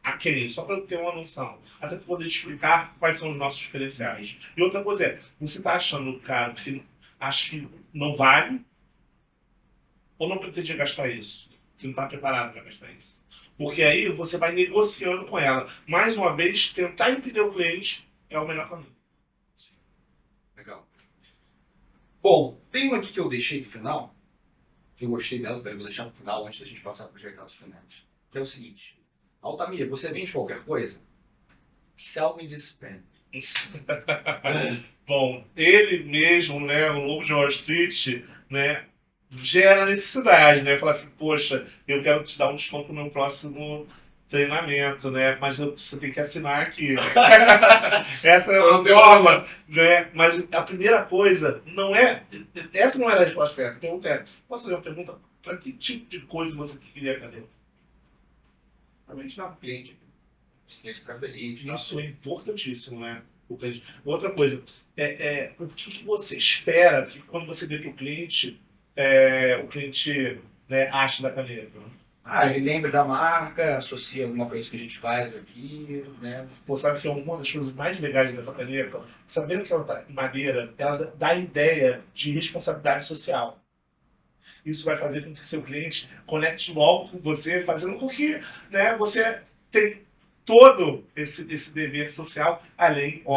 A quem? Só para eu ter uma noção. Até para poder explicar quais são os nossos diferenciais. E outra coisa você está achando caro porque acha que não vale ou não pretendia gastar isso? Você não está preparado para gastar isso. Porque aí você vai negociando com ela. Mais uma vez, tentar entender o cliente é o melhor caminho. Legal. Bom, tem uma aqui que eu deixei no final, que eu gostei dela, vou deixar no final antes da gente passar para os recados finais. Que é o seguinte: Altamir, você vende qualquer coisa? Sell me this pen. Bom, ele mesmo, né, o Lobo de Wall Street, né, gera necessidade, né? Falar assim, poxa, eu quero te dar um desconto no meu próximo treinamento, né? Mas você tem que assinar aqui. Essa é uma forma, né? Mas a primeira coisa não é... Essa não era a resposta certa. A pergunta é, posso fazer uma pergunta? Para que tipo de coisa você queria a caneta? Realmente dá para o cliente. O cliente ficar feliz. Isso é importantíssimo, né? Outra coisa, o que você espera que quando você dê para o cliente, né, ache da caneta? Ele lembra da marca, associa alguma coisa que a gente faz aqui, né? Pô, sabe que é uma das coisas mais legais dessa caneta? Sabendo que ela está em madeira, ela dá a ideia de responsabilidade social. Isso vai fazer com que seu cliente conecte logo com você, fazendo com que, né, você tenha todo esse dever social, além, de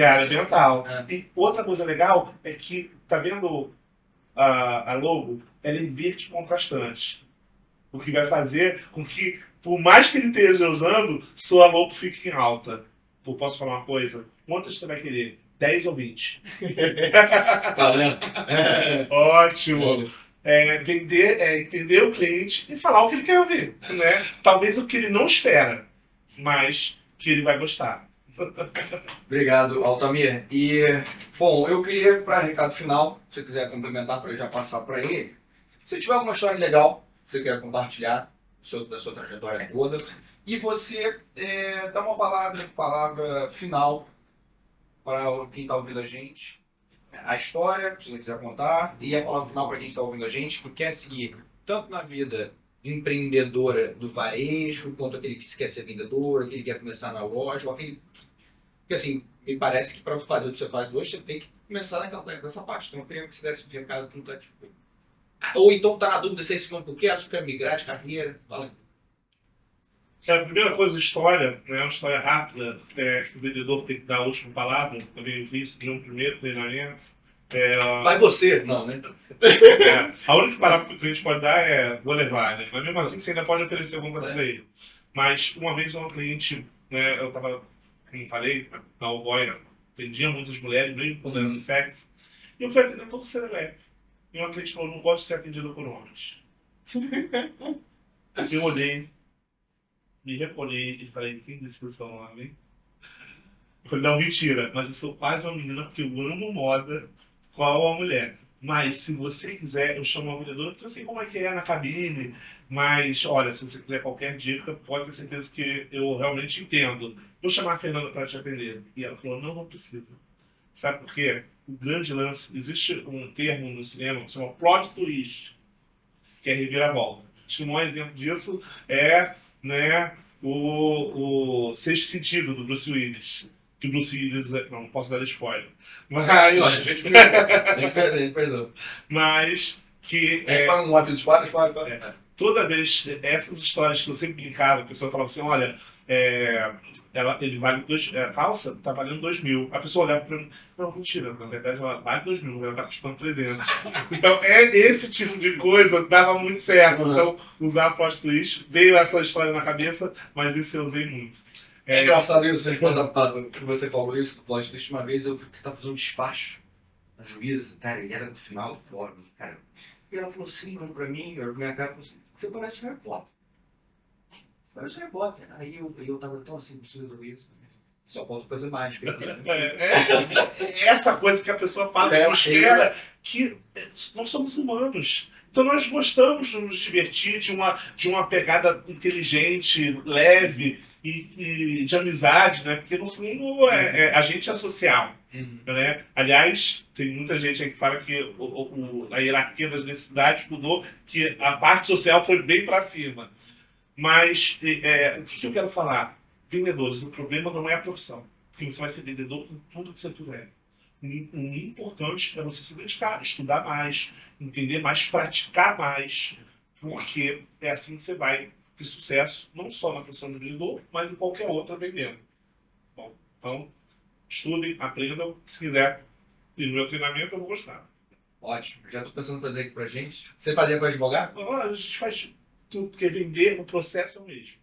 área ambiental. E outra coisa legal é que, tá vendo a logo? Ela é em verde contrastante. O que vai fazer com que, por mais que ele esteja usando, sua logo fique em alta. Pô, posso falar uma coisa? Quantas você vai querer? 10 ou 20? Valeu. Ótimo. Entender o cliente e falar o que ele quer ouvir, né? Talvez o que ele não espera, mas que ele vai gostar. Obrigado, Altamir. E, bom, eu queria, para recado final, se você quiser complementar para eu já passar para ele, se tiver alguma história legal que você queira compartilhar da sua trajetória toda, e você dá uma palavra final para quem está ouvindo a gente, a história, se você quiser contar, e a palavra final para quem está ouvindo a gente, que quer seguir tanto na vida empreendedora do varejo, quanto aquele que quer ser vendedor, aquele que quer começar na loja, ou aquele... Porque assim, me parece que para fazer o que você faz hoje, você tem que começar nessa parte. Então eu queria que você desse um recado que não está tipo... Ou então tá na dúvida se é isso mesmo que eu quero, se eu quero migrar de carreira. Fala. A primeira coisa, história, né? Uma história rápida, que o vendedor tem que dar a última palavra. Também vi isso no primeiro treinamento. Vai você! Não, né? A única palavra que o cliente pode dar é vou levar, né? Mas mesmo assim você ainda pode oferecer alguma coisa para ele. Mas uma vez um cliente, né, eu estava, como falei, na Alboia, atendia muitas mulheres, mesmo quando eram unissex, e eu fui atender todo o Serelepe. E uma cliente falou, não gosto de ser atendido por homens. Eu olhei, me recolhei e falei, quem disse que eu sou um homem? Eu falei, não, mentira, mas eu sou quase uma menina porque eu amo moda, qual a mulher. Mas se você quiser, eu chamo uma vendedora, porque eu sei como é que é na cabine. Mas, olha, se você quiser qualquer dica, pode ter certeza que eu realmente entendo. Vou chamar a Fernanda para te atender. E ela falou, não precisa. Sabe por quê? O grande lance, existe um termo no cinema que se chama plot twist, que é reviravolta. Acho que um exemplo disso é, né, o Sexto Sentido, do Bruce Willis. Que o Bruce Willis, não posso dar spoiler, mas... Perdão. Mas que... Um aviso spoiler. Toda vez, essas histórias que eu sempre brincava, a pessoa falava assim, olha, ele vale a calça tá valendo 2.000. A pessoa olhava para mim, não, mentira, na verdade ela vale 2.000, ela tá custando 300. Então, esse tipo de coisa dava muito certo. Então, usar plot twist, veio essa história na cabeça, mas isso eu usei muito. É engraçado isso, que você falou isso do plot twist. Uma vez eu estava fazendo um despacho na juíza, cara, e era no final do fórum, cara. E ela falou assim, olhou pra mim, olhou pra minha cara e falou assim, você parece Harry Potter. Você parece Harry Potter. Aí eu tava tão assim, preciso resolver isso. Só falta fazer mágica. Essa coisa que a pessoa fala, espera que nós somos humanos. Então nós gostamos de nos divertir de uma pegada inteligente, leve e de amizade, né? Porque no fundo a gente é social. Né? Aliás, tem muita gente aí que fala que a hierarquia das necessidades mudou, que a parte social foi bem para cima. Mas o que eu quero falar? Vendedores, o problema não é a profissão, porque você vai ser vendedor em tudo que você fizer. O importante é você se dedicar, estudar mais, entender mais, praticar mais, Porque é assim que você vai ter sucesso, não só na profissão de vendedor, mas em qualquer outra vendendo. Bom, então, estudem, aprendam. Se quiser ir no meu treinamento, eu vou gostar. Ótimo. Já estou pensando em fazer aqui pra gente. Você fazia com advogado? A gente faz tudo, porque vender, o processo é o mesmo.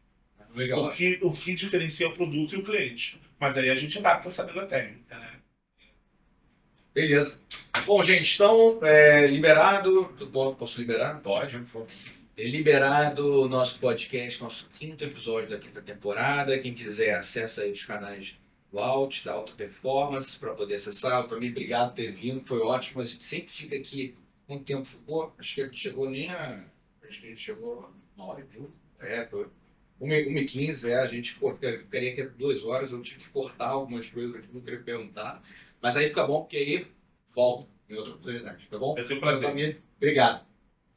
Legal. O que diferencia o produto e o cliente. Mas aí a gente adapta sabendo a técnica, né? Beleza. Bom, gente, então, liberado. Posso liberar? Pode, por favor. Liberado o nosso podcast, nosso 5º episódio da 5ª temporada. Quem quiser, acessa aí os canais do Alt, da Alta Performance, para poder acessar. Eu também, obrigado por ter vindo, foi ótimo. A gente sempre fica aqui. Quanto tempo ficou? Acho que a gente chegou nem a. Acho que a gente chegou 9, viu? Foi 1h15, a gente ficaria aqui 2 horas. Eu tive que cortar algumas coisas aqui, não queria perguntar. Mas aí fica bom, porque aí volta em outra oportunidade, tá bom? Vai ser um prazer. Família, obrigado.